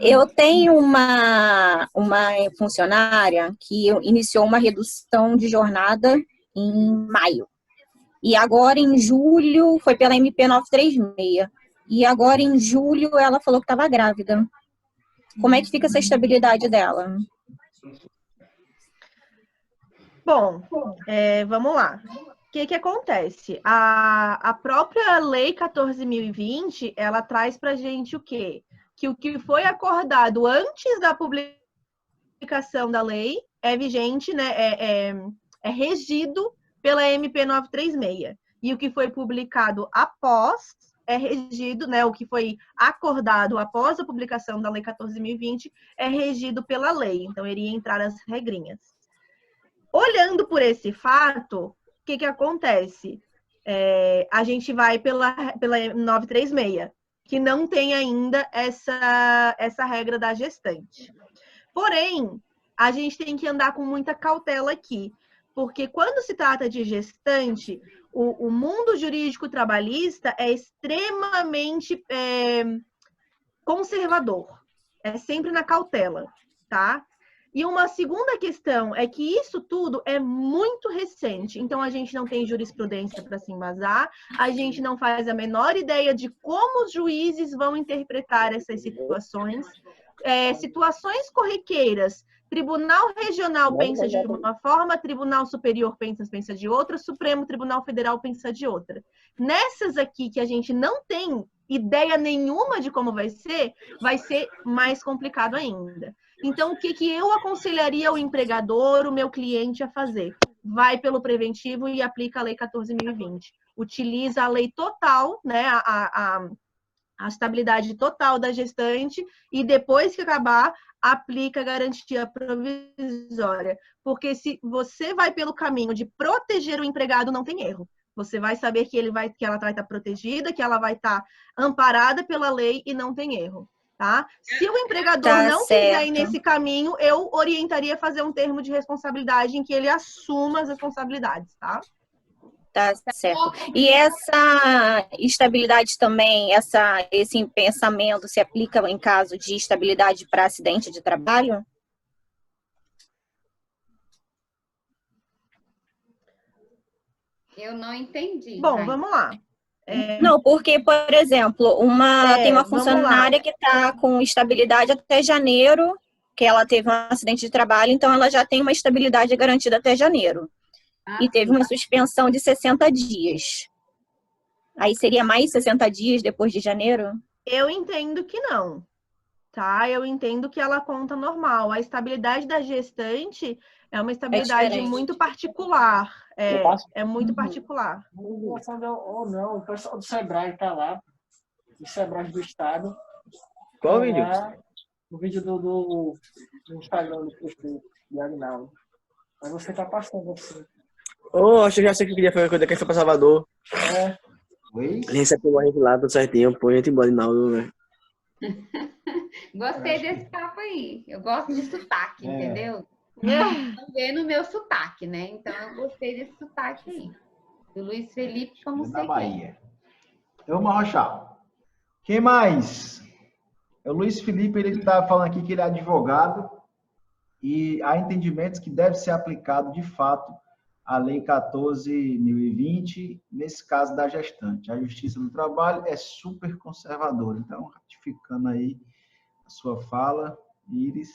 Eu tenho uma funcionária que iniciou uma redução de jornada em maio. E agora, em julho, foi pela MP 936. E agora, em julho, ela falou que estava grávida. Como é que fica essa estabilidade dela? Bom, vamos lá. O que acontece? A própria Lei 14.020, ela traz para a gente o quê? Que o que foi acordado antes da publicação da lei é vigente, né? É regido pela MP 936. E o que foi publicado após é regido, né? O que foi acordado após a publicação da Lei 14.020 é regido pela lei. Então, iria entrar as regrinhas. Olhando por esse fato, o que acontece? A gente vai pela 936, que não tem ainda essa regra da gestante. Porém, a gente tem que andar com muita cautela aqui, porque quando se trata de gestante, o mundo jurídico trabalhista é extremamente conservador, é sempre na cautela, tá? E uma segunda questão é que isso tudo é muito recente, então a gente não tem jurisprudência para se embasar, a gente não faz a menor ideia de como os juízes vão interpretar essas situações. Situações corriqueiras, Tribunal Regional pensa de uma forma, Tribunal Superior pensa de outra, Supremo Tribunal Federal pensa de outra. Nessas aqui que a gente não tem ideia nenhuma de como vai ser mais complicado ainda. Então, o que eu aconselharia o empregador, o meu cliente a fazer? Vai pelo preventivo e aplica a Lei 14.020. Utiliza a lei total, né, a estabilidade total da gestante e depois que acabar, aplica a garantia provisória. Porque se você vai pelo caminho de proteger o empregado, não tem erro. Você vai saber que ela vai estar protegida, que ela vai estar amparada pela lei e não tem erro. Tá? Se o empregador não quiser ir nesse caminho, eu orientaria a fazer um termo de responsabilidade em que ele assuma as responsabilidades, tá? Tá certo. E essa estabilidade também, esse pensamento se aplica em caso de estabilidade para acidente de trabalho? Eu não entendi. Bom, Raíssa. vamos lá. Não, porque, por exemplo, tem uma vamos lá. funcionária que está com estabilidade até janeiro, que ela teve um acidente de trabalho, então ela já tem uma estabilidade garantida até janeiro. E teve uma suspensão de 60 dias. Aí seria mais 60 dias depois de janeiro? Eu entendo que não, tá? Eu entendo que ela conta normal. A estabilidade da gestante é uma estabilidade diferente. muito particular. É muito particular. Ou não, o pessoal do Sebrae está lá, o Sebrae do Estado. Qual vídeo? O vídeo do Instagram do prefeito, de Agnaldo. Aí você tá passando assim. Acho que já sei que eu queria fazer coisa que foi pra Salvador. Oi? Ele recebeu a gente lá, tudo certinho. Põe a gente embora, não, velho. Gostei desse papo aí. Eu gosto de sotaque, entendeu? É. Estão vendo o meu sotaque, né? Então eu gostei desse sotaque aí. Do Luiz Felipe, como Da sei Bahia. Eu, Marrochal. Quem mais? É o Luiz Felipe, ele está falando aqui que ele é advogado e há entendimentos que deve ser aplicado de fato a Lei 14.020, nesse caso da gestante. A Justiça do Trabalho é super conservadora. Então, ratificando aí a sua fala, Iris.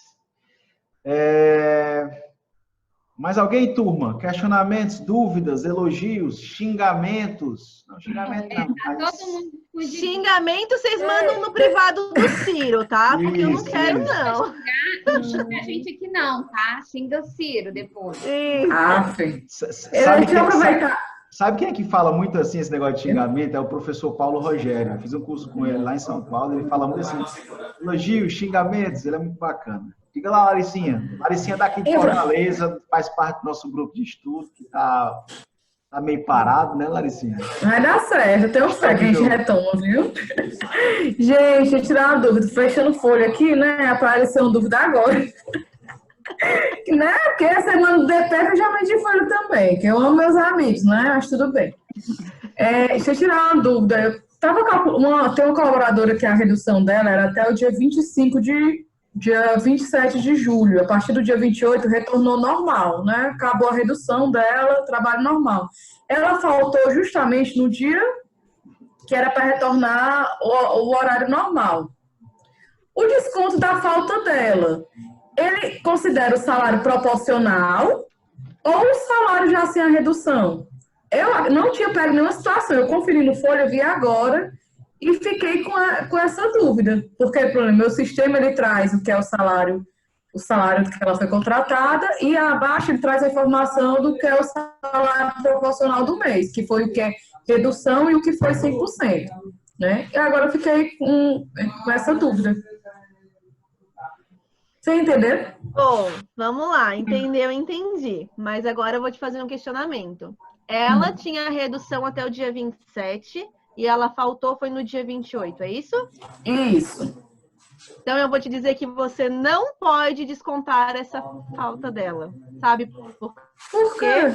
Mais alguém, turma? Questionamentos, dúvidas, elogios, xingamentos? Não, xingamento não. Tá todo mundo escondido. Xingamento vocês mandam no privado do Ciro, tá? Porque eu não Isso, quero, isso. não. Não xinga a gente aqui não, tá? Xinga o Ciro depois. Sabe quem é que fala muito assim, esse negócio de xingamento? É o professor Paulo Rogério. Eu fiz um curso com ele lá em São Paulo, ele fala muito assim, elogios, xingamentos, ele é muito bacana. Diga lá, Laricinha. Laricinha daqui de Fortaleza, faz parte do nosso grupo de estudo, que tá meio parado, né, Laricinha? Vai dar certo, tem uns pés que a gente retoma, viu? Gente, deixa eu tirar uma dúvida. Fechando folha aqui, né? Apareceu uma dúvida agora. Né? Porque a semana do DP eu já meti folha também, que eu amo meus amigos, né? Mas tudo bem. Deixa eu tirar uma dúvida. Eu tava tem uma colaboradora que a redução dela era até o dia 27 de julho. A partir do dia 28 retornou normal, né? Acabou a redução dela, trabalho normal. Ela faltou justamente no dia que era para retornar o horário normal. O desconto da falta dela, ele considera o salário proporcional ou o salário já sem a redução? Eu não tinha pego nenhuma situação, eu conferi no Folha, vi agora e fiquei com essa dúvida. Porque, por exemplo, meu sistema ele traz o que é o salário que ela foi contratada e abaixo ele traz a informação do que é o salário proporcional do mês, que foi o que é redução e o que foi 100%. Né? E agora eu fiquei com essa dúvida. Você entendeu? Bom, vamos lá. Entendeu? Entendi. Mas agora eu vou te fazer um questionamento. Ela tinha a redução até o dia 27 e ela faltou foi no dia 28, é isso? Isso. Então eu vou te dizer que você não pode descontar essa falta dela. Sabe por quê?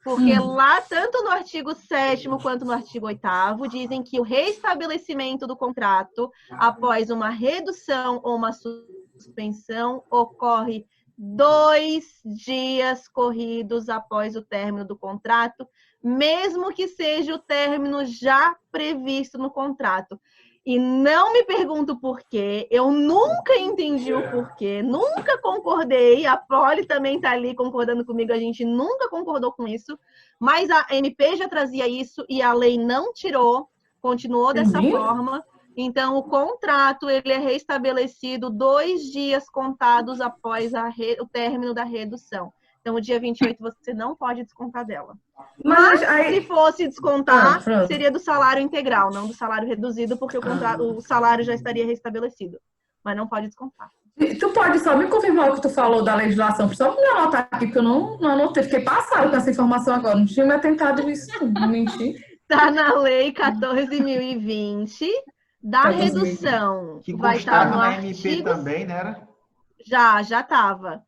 Porque lá, tanto no artigo 7º quanto no artigo 8º, dizem que o reestabelecimento do contrato após uma redução ou uma suspensão ocorre 2 dias corridos após o término do contrato, mesmo que seja o término já previsto no contrato. E não me pergunto por quê, eu nunca entendi o porquê, nunca concordei, a Poli também está ali concordando comigo, a gente nunca concordou com isso, mas a MP já trazia isso e a lei não tirou, continuou dessa forma. Então, o contrato ele é reestabelecido 2 dias contados após o término da redução. Então, o dia 28 você não pode descontar dela. Mas, se fosse descontar, seria do salário integral, não do salário reduzido, porque o salário já estaria restabelecido. Mas não pode descontar. Tu pode só me confirmar o que tu falou da legislação? Só me anotar aqui, porque eu não anotei. Fiquei passada com essa informação agora. Não tinha me atentado nisso, não mentir. Está na Lei 14.020 da redução. Que vai estar no na artigo... MP também, né? Era? Já estava.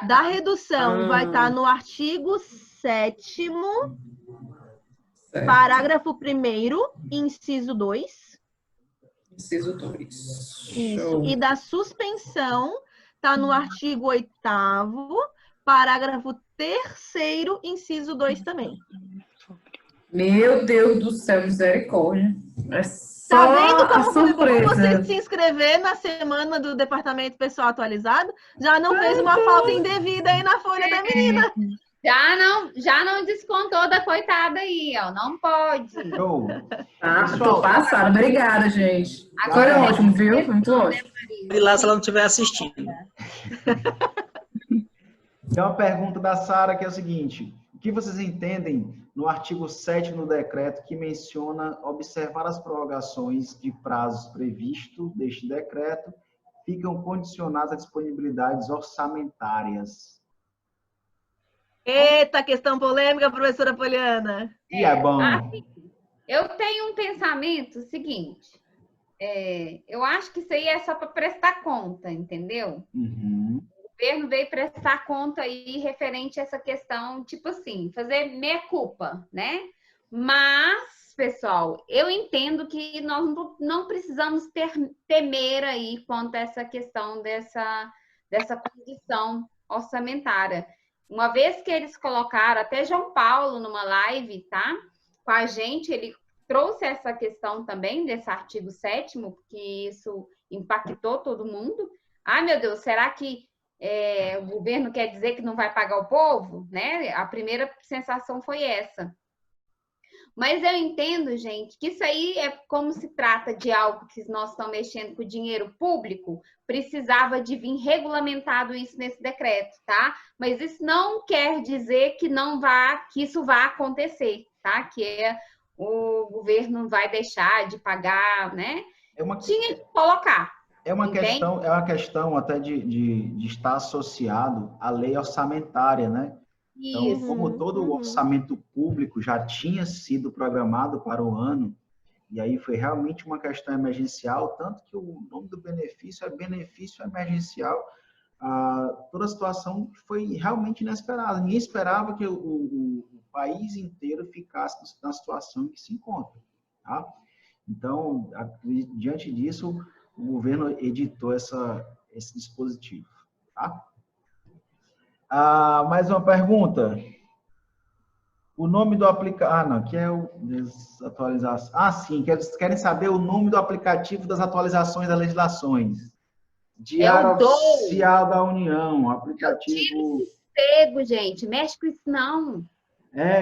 Da redução vai estar no artigo 7º, parágrafo 1º, inciso 2. Inciso 2. Isso. E da suspensão está no artigo 8º, parágrafo 3º, inciso 2 também. Meu Deus do céu, misericórdia. É só Tá vendo a como foi bom surpresa. você se inscrever na semana do Departamento Pessoal Atualizado? Já não fez uma falta indevida aí na folha da menina. Já não descontou da coitada aí, ó. Não pode. Show. Tá, Pessoal, tô passada. Obrigada, gente. Foi Agora, ótimo, viu? Foi muito ótimo. E lá se ela não estiver assistindo. Tem uma pergunta da Sara que é o seguinte: o que vocês entendem no artigo 7 do decreto que menciona observar as prorrogações de prazos previstos deste decreto ficam condicionadas a disponibilidades orçamentárias? Eita, questão polêmica, professora Poliana. E é bom. Assim, eu tenho um pensamento seguinte. Eu acho que isso aí é só para prestar conta, entendeu? Uhum. O governo veio prestar conta aí referente a essa questão, tipo assim, fazer meia-culpa, né? Mas, pessoal, eu entendo que nós não precisamos temer aí quanto a essa questão dessa condição orçamentária. Uma vez que eles colocaram, até João Paulo numa live, tá? Com a gente, ele trouxe essa questão também desse artigo 7º, porque isso impactou todo mundo. Ai, meu Deus, será que o governo quer dizer que não vai pagar o povo? Né? A primeira sensação foi essa. Mas eu entendo, gente, que isso aí é como se trata de algo que nós estamos mexendo com dinheiro público, precisava de vir regulamentado isso nesse decreto, tá? Mas isso não quer dizer que isso vá acontecer, tá? Que o governo vai deixar de pagar, né? Tinha que colocar. É uma questão até de estar associado à lei orçamentária, né? Então, como todo o orçamento público já tinha sido programado para o ano, e aí foi realmente uma questão emergencial, tanto que o nome do benefício é benefício emergencial, toda a situação foi realmente inesperada. Ninguém esperava que o país inteiro ficasse na situação em que se encontra. Tá? Então, diante disso, o governo editou esse dispositivo. Tá? Mais uma pergunta. O nome do aplicativo... não, que é o desatualização. Sim, querem saber o nome do aplicativo das atualizações das legislações. Diário Oficial da União, aplicativo... Sossego, gente, mexe com isso não.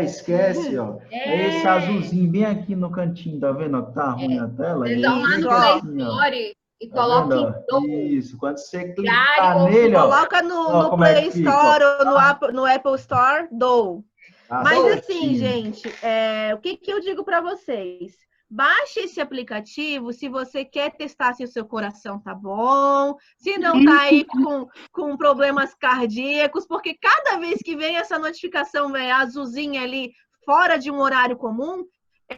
Esquece, ó. É esse azulzinho bem aqui no cantinho, tá vendo? Tá ruim a tela? Vocês vão lá no Play Store e coloca Isso, quando você clicar nele, coloca no Play Store ou no Apple Store, Mas assim, gente, o que eu digo para vocês? Baixe esse aplicativo se você quer testar se o seu coração tá bom, se não tá aí com problemas cardíacos, porque cada vez que vem essa notificação azulzinha ali, fora de um horário comum,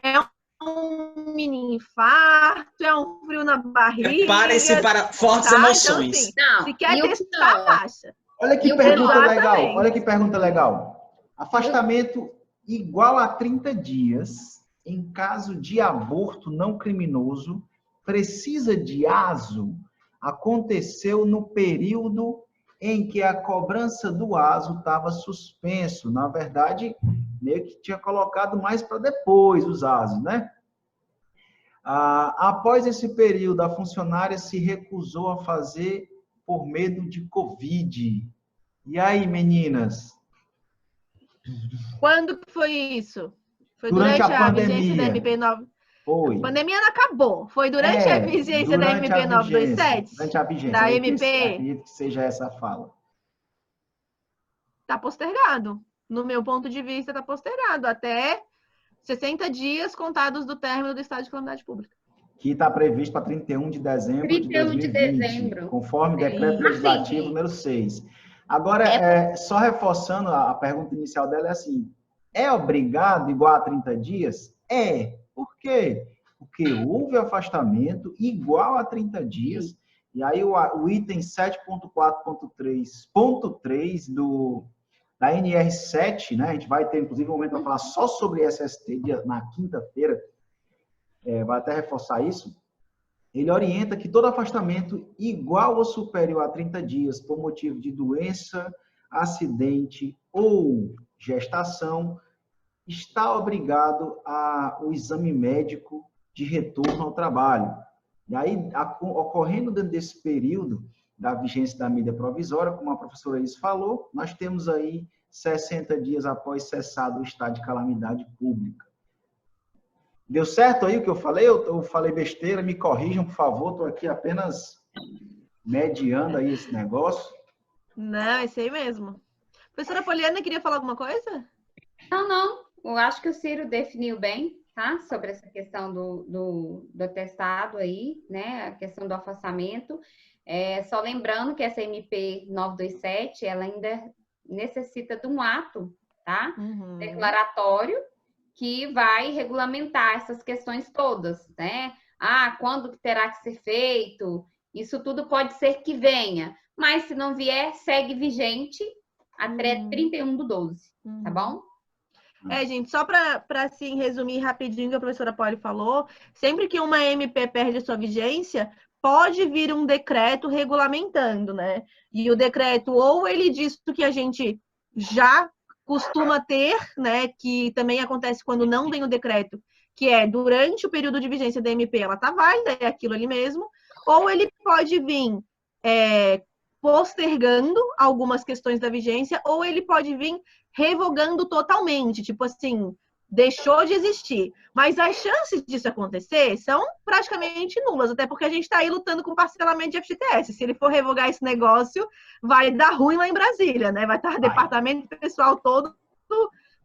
é um mini infarto, é um frio na barriga. Prepare-se para fortes emoções. Então, assim, se quer testar, baixa. Olha que pergunta legal, olha que pergunta legal. Afastamento igual a 30 dias em caso de aborto não criminoso precisa de ASO aconteceu no período em que a cobrança do ASO estava suspenso. Na verdade, meio que tinha colocado mais para depois os ASOs, né? Após esse período, a funcionária se recusou a fazer por medo de Covid. E aí, meninas? Quando que foi isso? Foi durante a vigência da MP9? Foi. A pandemia não acabou. Foi durante a vigência da MP 927? Durante a vigência. Da Eu MP? acredito que seja essa a fala. Está postergado. No meu ponto de vista, está postergado. Até 60 dias contados do término do estado de calamidade pública. Que está previsto para 31 de dezembro de 2020, conforme decreto legislativo número 6. Agora, só reforçando a pergunta inicial dela, é assim, é obrigado igual a 30 dias? Por quê? Porque houve afastamento igual a 30 dias, e aí o item 7.4.3.3 da NR7, né? A gente vai ter, inclusive, um momento para falar só sobre SST na quinta-feira, vai até reforçar isso. Ele orienta que todo afastamento igual ou superior a 30 dias por motivo de doença, acidente ou gestação está obrigado ao exame médico de retorno ao trabalho. E aí, ocorrendo dentro desse período da vigência da medida provisória, como a professora Iris falou, nós temos aí 60 dias após cessado o estado de calamidade pública. Deu certo aí o que eu falei? Eu falei besteira? Me corrijam, por favor. Estou aqui apenas mediando aí esse negócio. Não, é isso aí mesmo. Professora Poliana, queria falar alguma coisa? Não. Eu acho que o Ciro definiu bem, tá? Sobre essa questão do atestado aí, né? A questão do afastamento. Só lembrando que essa MP 927, ela ainda necessita de um ato, tá? Declaratório, que vai regulamentar essas questões todas, né? Quando terá que ser feito? Isso tudo pode ser que venha, mas se não vier, segue vigente até 31/12, tá bom? Gente, só para assim, resumir rapidinho o que a professora Poli falou, sempre que uma MP perde sua vigência, pode vir um decreto regulamentando, né? E o decreto, ou ele diz que a gente já costuma ter, né? Que também acontece quando não vem o decreto, que é durante o período de vigência da MP, ela tá válida, é aquilo ali mesmo, ou ele pode vir postergando algumas questões da vigência, ou ele pode vir revogando totalmente, tipo assim, deixou de existir. Mas as chances disso acontecer são praticamente nulas, até porque a gente está aí lutando com parcelamento de FGTS. Se ele for revogar esse negócio, vai dar ruim lá em Brasília, né? Vai estar o departamento pessoal todo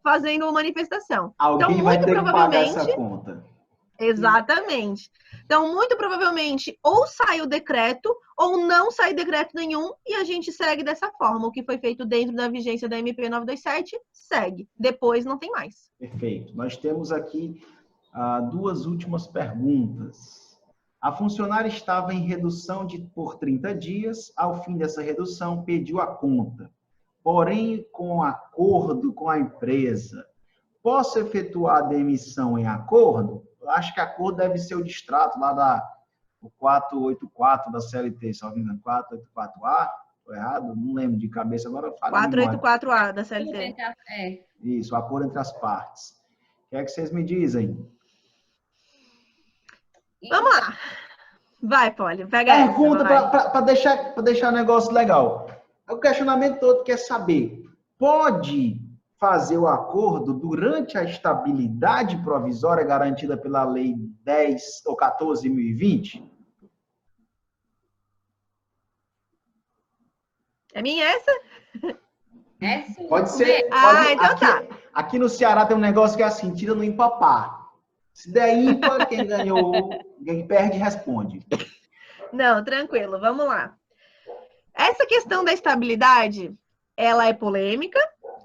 fazendo manifestação. Alguém então, vai muito ter provavelmente, que pagar essa conta. Exatamente. Então, muito provavelmente, ou sai o decreto, ou não sai decreto nenhum, e a gente segue dessa forma. O que foi feito dentro da vigência da MP 927, segue. Depois não tem mais. Perfeito. Nós temos aqui duas últimas perguntas. A funcionária estava em redução por 30 dias. Ao fim dessa redução, pediu a conta. Porém, com acordo com a empresa, posso efetuar a demissão em acordo? Eu acho que acordo deve ser o distrato lá o 484 da CLT, se não me engano, 484A, estou errado? Não lembro de cabeça agora. 484A da CLT. Isso, o acordo entre as partes. O que é que vocês me dizem? Vamos lá. Vai, Poli, pega pergunta para deixar o negócio legal. O questionamento todo quer saber, pode fazer o acordo durante a estabilidade provisória garantida pela Lei 10 ou 14.020? É minha essa? Pode ser. Então tá. Aqui no Ceará tem um negócio que é assim, tira no ímpar. Se der ímpar, quem perde responde. Não, tranquilo, vamos lá. Essa questão da estabilidade, ela é polêmica,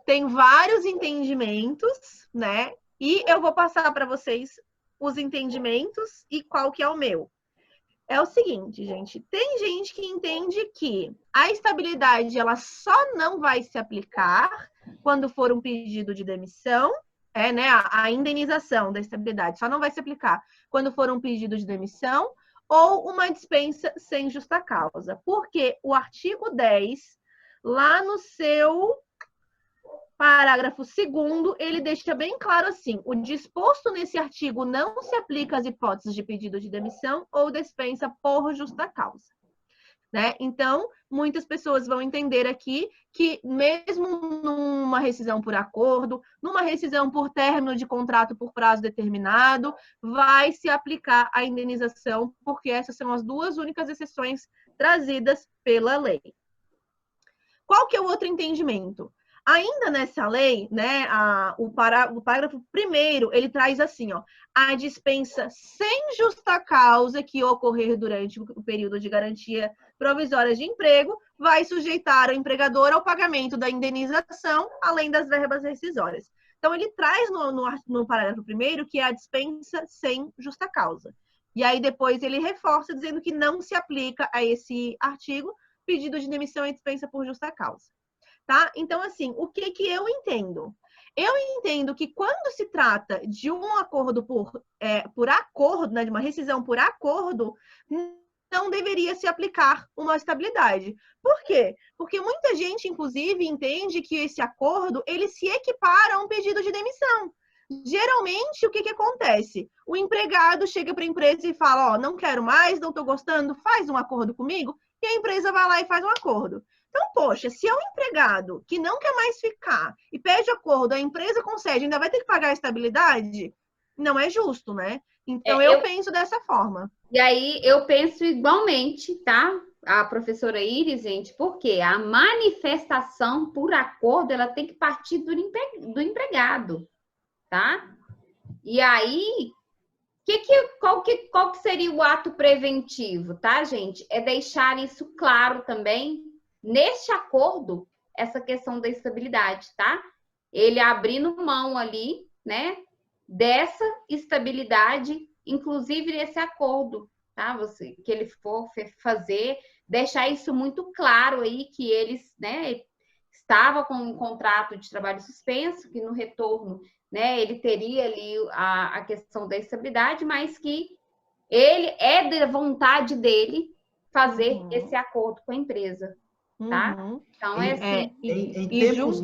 tem vários entendimentos, né? E eu vou passar para vocês os entendimentos e qual que é o meu. É o seguinte, gente, tem gente que entende que a estabilidade ela só não vai se aplicar quando for um pedido de demissão, né? A indenização da estabilidade só não vai se aplicar quando for um pedido de demissão ou uma dispensa sem justa causa. Porque o artigo 10, lá no seu parágrafo 2º, ele deixa bem claro assim, o disposto nesse artigo não se aplica às hipóteses de pedido de demissão ou dispensa por justa causa. Né? Então, muitas pessoas vão entender aqui que mesmo numa rescisão por acordo, numa rescisão por término de contrato por prazo determinado, vai se aplicar a indenização, porque essas são as duas únicas exceções trazidas pela lei. Qual que é o outro entendimento? Ainda nessa lei, né, o parágrafo 1º, ele traz assim, ó, a dispensa sem justa causa que ocorrer durante o período de garantia provisória de emprego vai sujeitar o empregador ao pagamento da indenização, além das verbas rescisórias. Então, ele traz no parágrafo 1º que é a dispensa sem justa causa. E aí, depois, ele reforça dizendo que não se aplica a esse artigo pedido de demissão e dispensa por justa causa. Tá? Então, assim, o que eu entendo? Eu entendo que quando se trata de um acordo por acordo, né, de uma rescisão por acordo, não deveria se aplicar uma estabilidade. Por quê? Porque muita gente, inclusive, entende que esse acordo, ele se equipara a um pedido de demissão. Geralmente, o que que acontece? O empregado chega para a empresa e fala, ó, não quero mais, não estou gostando, faz um acordo comigo, e a empresa vai lá e faz um acordo. Então, poxa, se é um empregado que não quer mais ficar e pede acordo, a empresa concede, ainda vai ter que pagar a estabilidade, não é justo, né? Então, eu penso dessa forma. E aí, eu penso igualmente, tá? A professora Iris, gente, porque a manifestação por acordo, ela tem que partir do empregado, tá? E aí, qual que seria o ato preventivo, tá, gente? É deixar isso claro também, neste acordo, essa questão da estabilidade, tá? Ele abrindo mão ali, né, dessa estabilidade, inclusive nesse acordo, tá? Que ele for fazer, deixar isso muito claro aí, que eles, né, estava com um contrato de trabalho suspenso, que no retorno, né, ele teria ali a questão da estabilidade, mas que ele é da vontade dele fazer esse acordo com a empresa, tá? Então, é assim... Em tempos...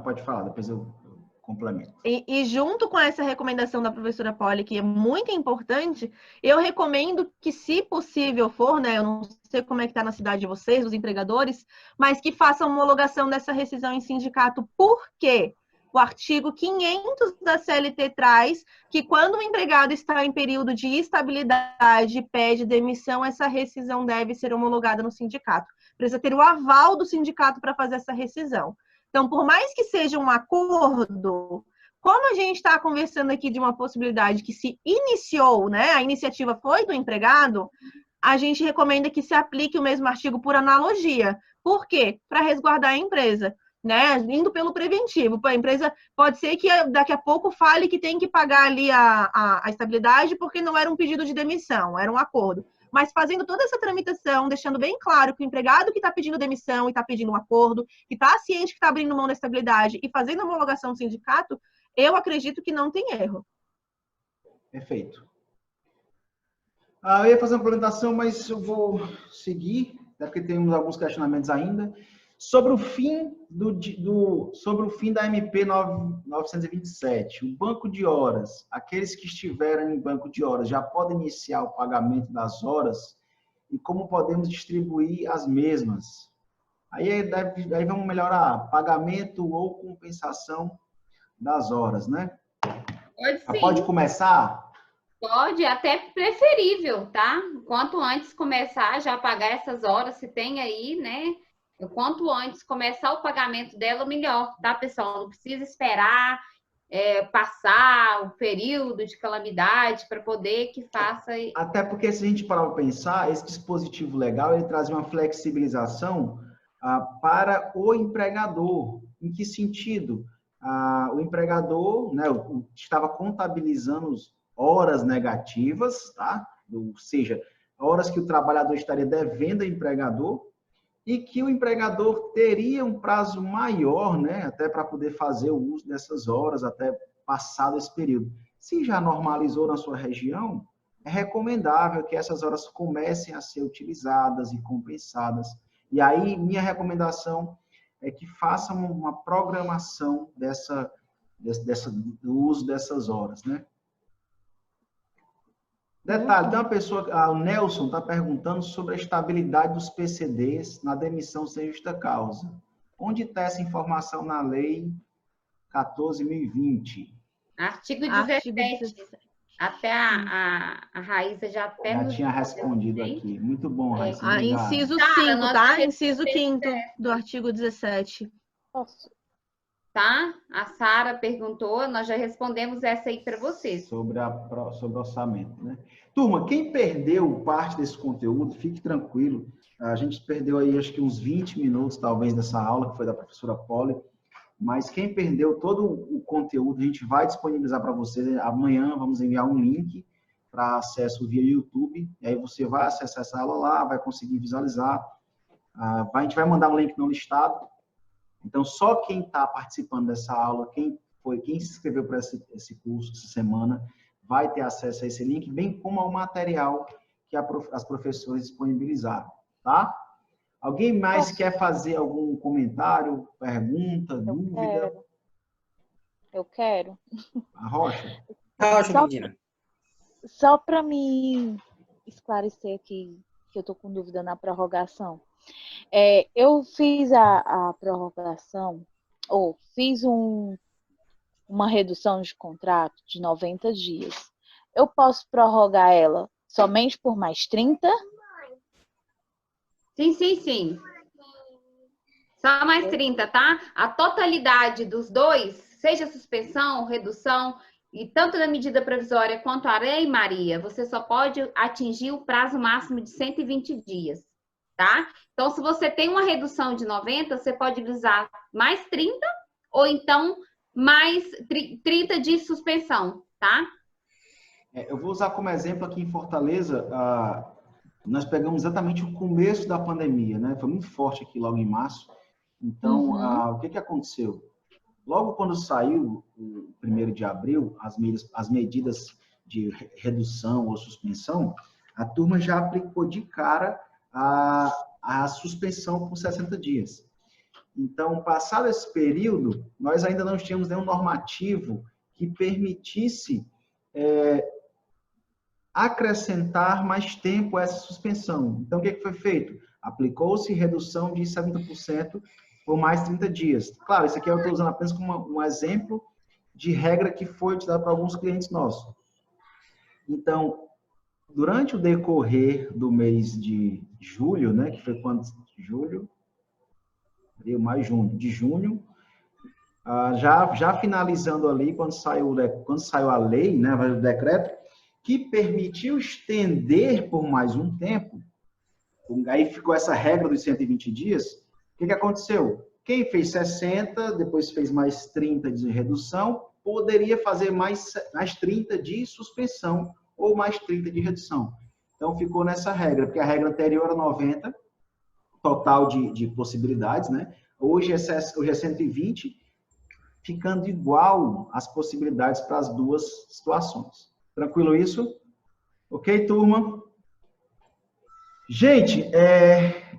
pode falar, depois eu complemento. E junto com essa recomendação da professora Polly, que é muito importante, eu recomendo que, se possível for, né, eu não sei como é que está na cidade de vocês, os empregadores, mas que façam homologação dessa rescisão em sindicato. Por quê? O artigo 500 da CLT traz que quando o empregado está em período de estabilidade e pede demissão, essa rescisão deve ser homologada no sindicato. Precisa ter o aval do sindicato para fazer essa rescisão. Então, por mais que seja um acordo, como a gente está conversando aqui de uma possibilidade que se iniciou, né? A iniciativa foi do empregado, a gente recomenda que se aplique o mesmo artigo por analogia. Por quê? Para resguardar a empresa, né? Indo pelo preventivo. A empresa pode ser que daqui a pouco fale que tem que pagar ali a estabilidade porque não era um pedido de demissão, era um acordo. Mas fazendo toda essa tramitação, deixando bem claro que o empregado que está pedindo demissão e está pedindo um acordo, que está ciente que está abrindo mão da estabilidade e fazendo a homologação do sindicato, eu acredito que não tem erro. Perfeito. Eu ia fazer uma apresentação, mas eu vou seguir, até porque temos alguns questionamentos ainda. Sobre o fim da MP 927, o banco de horas, aqueles que estiverem em banco de horas já podem iniciar o pagamento das horas e como podemos distribuir as mesmas? Aí vamos melhorar, pagamento ou compensação das horas, né? Pode sim. Pode começar? Pode, até preferível, tá? Quanto antes começar já a pagar essas horas, se tem aí, né? Quanto antes começar o pagamento dela, melhor, tá, pessoal? Não precisa esperar passar o período de calamidade para poder que faça... Até porque, se a gente parar para pensar, esse dispositivo legal, ele traz uma flexibilização para o empregador. Em que sentido? O empregador, né, estava contabilizando horas negativas, tá? Ou seja, horas que o trabalhador estaria devendo ao empregador, e que o empregador teria um prazo maior, né, até para poder fazer o uso dessas horas, até passado esse período. Se já normalizou na sua região, é recomendável que essas horas comecem a ser utilizadas e compensadas. E aí, minha recomendação é que façam uma programação do uso dessas horas, né? Detalhe, tem uma pessoa, o Nelson está perguntando sobre a estabilidade dos PCDs na demissão sem justa causa. Onde está essa informação na lei 14.020? Artigo 17. Até a Raíssa já tinha respondido aqui. Muito bom, Raíssa. Inciso 5, tá? Inciso 5 do artigo 17. Posso? Tá? A Sara perguntou, nós já respondemos essa aí para vocês. Sobre orçamento, né? Turma, quem perdeu parte desse conteúdo, fique tranquilo. A gente perdeu aí, acho que uns 20 minutos, talvez, dessa aula, que foi da professora Polly. Mas quem perdeu todo o conteúdo, a gente vai disponibilizar para vocês. Amanhã vamos enviar um link para acesso via YouTube. E aí você vai acessar essa aula lá, vai conseguir visualizar. A gente vai mandar um link no listado. Então, só quem está participando dessa aula, quem se inscreveu para esse curso essa semana, vai ter acesso a esse link, bem como ao material que as professoras disponibilizaram, tá? Alguém mais quer fazer algum comentário, pergunta, dúvida? Eu quero. A Rocha? Rocha, Só, menina. só para me esclarecer aqui, que eu tô com dúvida na prorrogação. Eu fiz a prorrogação, ou fiz uma redução de contrato de 90 dias. Eu posso prorrogar ela somente por mais 30? Sim. Só mais 30, tá? A totalidade dos dois, seja suspensão, redução, e tanto da medida provisória quanto a Lei Maria, você só pode atingir o prazo máximo de 120 dias, tá? Então, se você tem uma redução de 90, você pode usar mais 30 ou então mais 30 de suspensão, tá? Eu vou usar como exemplo aqui em Fortaleza, nós pegamos exatamente o começo da pandemia, né? Foi muito forte aqui logo em março. Então, o que aconteceu? Logo quando saiu o 1º de abril, as medidas de redução ou suspensão, a turma já aplicou de cara a suspensão por 60 dias. Então, passado esse período, nós ainda não tínhamos nenhum normativo que permitisse acrescentar mais tempo a essa suspensão. Então, o que foi feito? Aplicou-se redução de 70% por mais 30 dias. Claro, isso aqui eu estou usando apenas como um exemplo de regra que foi utilizada para alguns clientes nossos. Então, durante o decorrer do mês de julho, né, que foi quando? Julho, mais junho, de junho, já finalizando ali, quando saiu a lei, né, o decreto, que permitiu estender por mais um tempo, aí ficou essa regra dos 120 dias, o que aconteceu? Quem fez 60, depois fez mais 30 de redução, poderia fazer mais 30 de suspensão ou mais 30 de redução. Então, ficou nessa regra, porque a regra anterior era 90, total de possibilidades, né? Hoje é 120, ficando igual as possibilidades para as duas situações. Tranquilo isso? Ok, turma? Gente,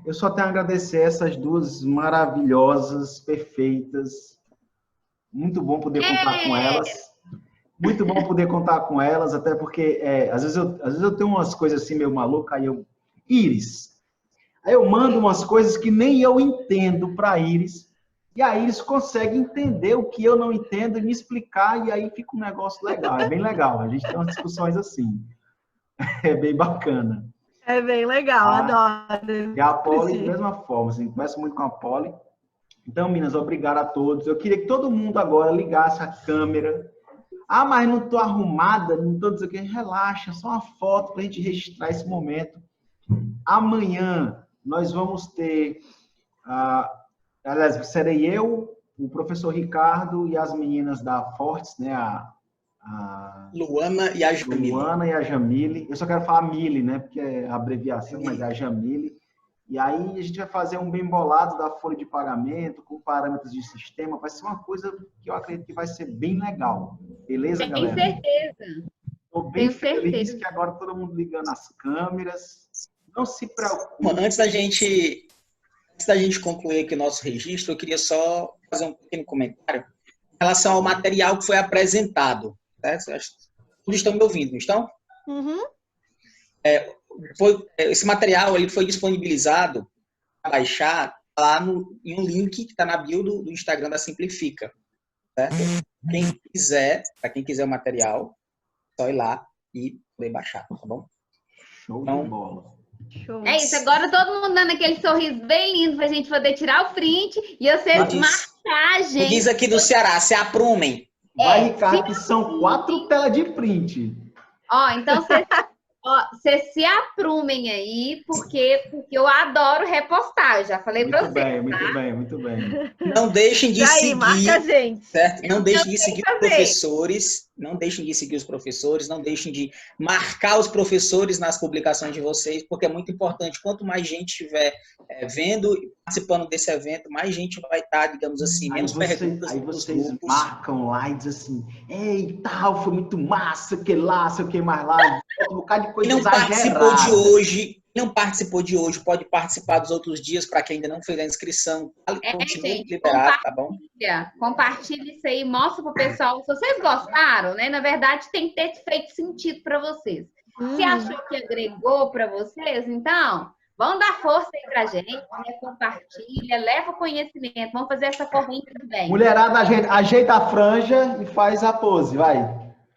eu só tenho a agradecer essas duas maravilhosas, perfeitas. Muito bom poder contar com elas. Muito bom poder contar com elas, até porque às vezes eu tenho umas coisas assim meio malucas, aí eu... Iris. Aí eu mando umas coisas que nem eu entendo para a Iris, e a Iris consegue entender o que eu não entendo e me explicar, e aí fica um negócio legal, é bem legal. A gente tem umas discussões assim. É bem bacana. É bem legal, adoro. E a Poli, da mesma forma, assim, converso muito com a Poli. Então, meninas, obrigado a todos. Eu queria que todo mundo agora ligasse a câmera. Ah, mas não estou arrumada, não estou dizendo que relaxa, só uma foto para a gente registrar esse momento. Amanhã nós vamos ter, aliás, serei eu, o professor Ricardo e as meninas da Fortes, né? A Luana e a Jamile. Luana e a Jamile. Eu só quero falar Mili, né? Porque é a abreviação, mas é a Jamile. E aí a gente vai fazer um bem bolado da folha de pagamento, com parâmetros de sistema. Vai ser uma coisa que eu acredito que vai ser bem legal. Beleza, galera? Tenho certeza. Estou bem feliz que agora todo mundo ligando as câmeras. Não se preocupe. Antes da gente concluir aqui o nosso registro, eu queria só fazer um pequeno comentário em relação ao material que foi apresentado. Todos estão me ouvindo, não estão? Uhum. Esse material ele foi disponibilizado para baixar lá em um link que está na bio do Instagram da Simplifica. Certo? Para quem quiser o material, só ir lá e poder baixar, tá bom? Show de bola. Show. É isso, agora todo mundo dando aquele sorriso bem lindo pra gente poder tirar o print e vocês marcar a gente. Diz aqui do Ceará, se aprumem. Vai, Ricardo, que são 4 telas de print. Ó, então vocês se aprumem aí, porque eu adoro repostar, eu já falei pra vocês. Muito bem. Não deixem de seguir. Marca a gente. Certo? Não deixem de seguir os professores. Não deixem de seguir os professores. Não deixem de marcar os professores nas publicações de vocês, porque é muito importante. Quanto mais gente estiver vendo e participando desse evento, mais gente vai estar, digamos assim, menos perguntas. Aí vocês marcam lá e dizem assim: ei, tal, foi muito massa, que lá, sei o que mais lá. Um bocado de coisa Quem não não participou de hoje pode participar dos outros dias, para quem ainda não fez a inscrição. Continue gente, liberado, tá bom? Compartilha isso aí, mostra pro pessoal. Se vocês gostaram, né? Na verdade, tem que ter feito sentido para vocês. Se achou que agregou para vocês, então, vão dar força aí pra gente, né? Compartilha, leva conhecimento. Vamos fazer essa corrente também. Mulherada, ajeita a franja e faz a pose, vai.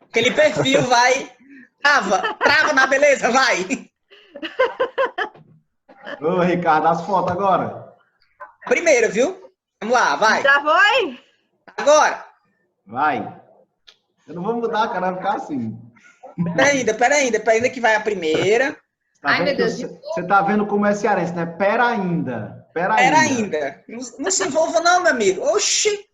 Aquele perfil, vai. Trava na beleza, vai. Ô, Ricardo, as fotos agora. Primeiro, viu? Vamos lá, vai. Já foi? Agora. Vai. Eu não vou mudar, cara, vai ficar assim. Pera ainda que vai a primeira. Ai, meu Deus. Você tá vendo como é cearense, né? Pera ainda. Não se envolva não, meu amigo. Oxi.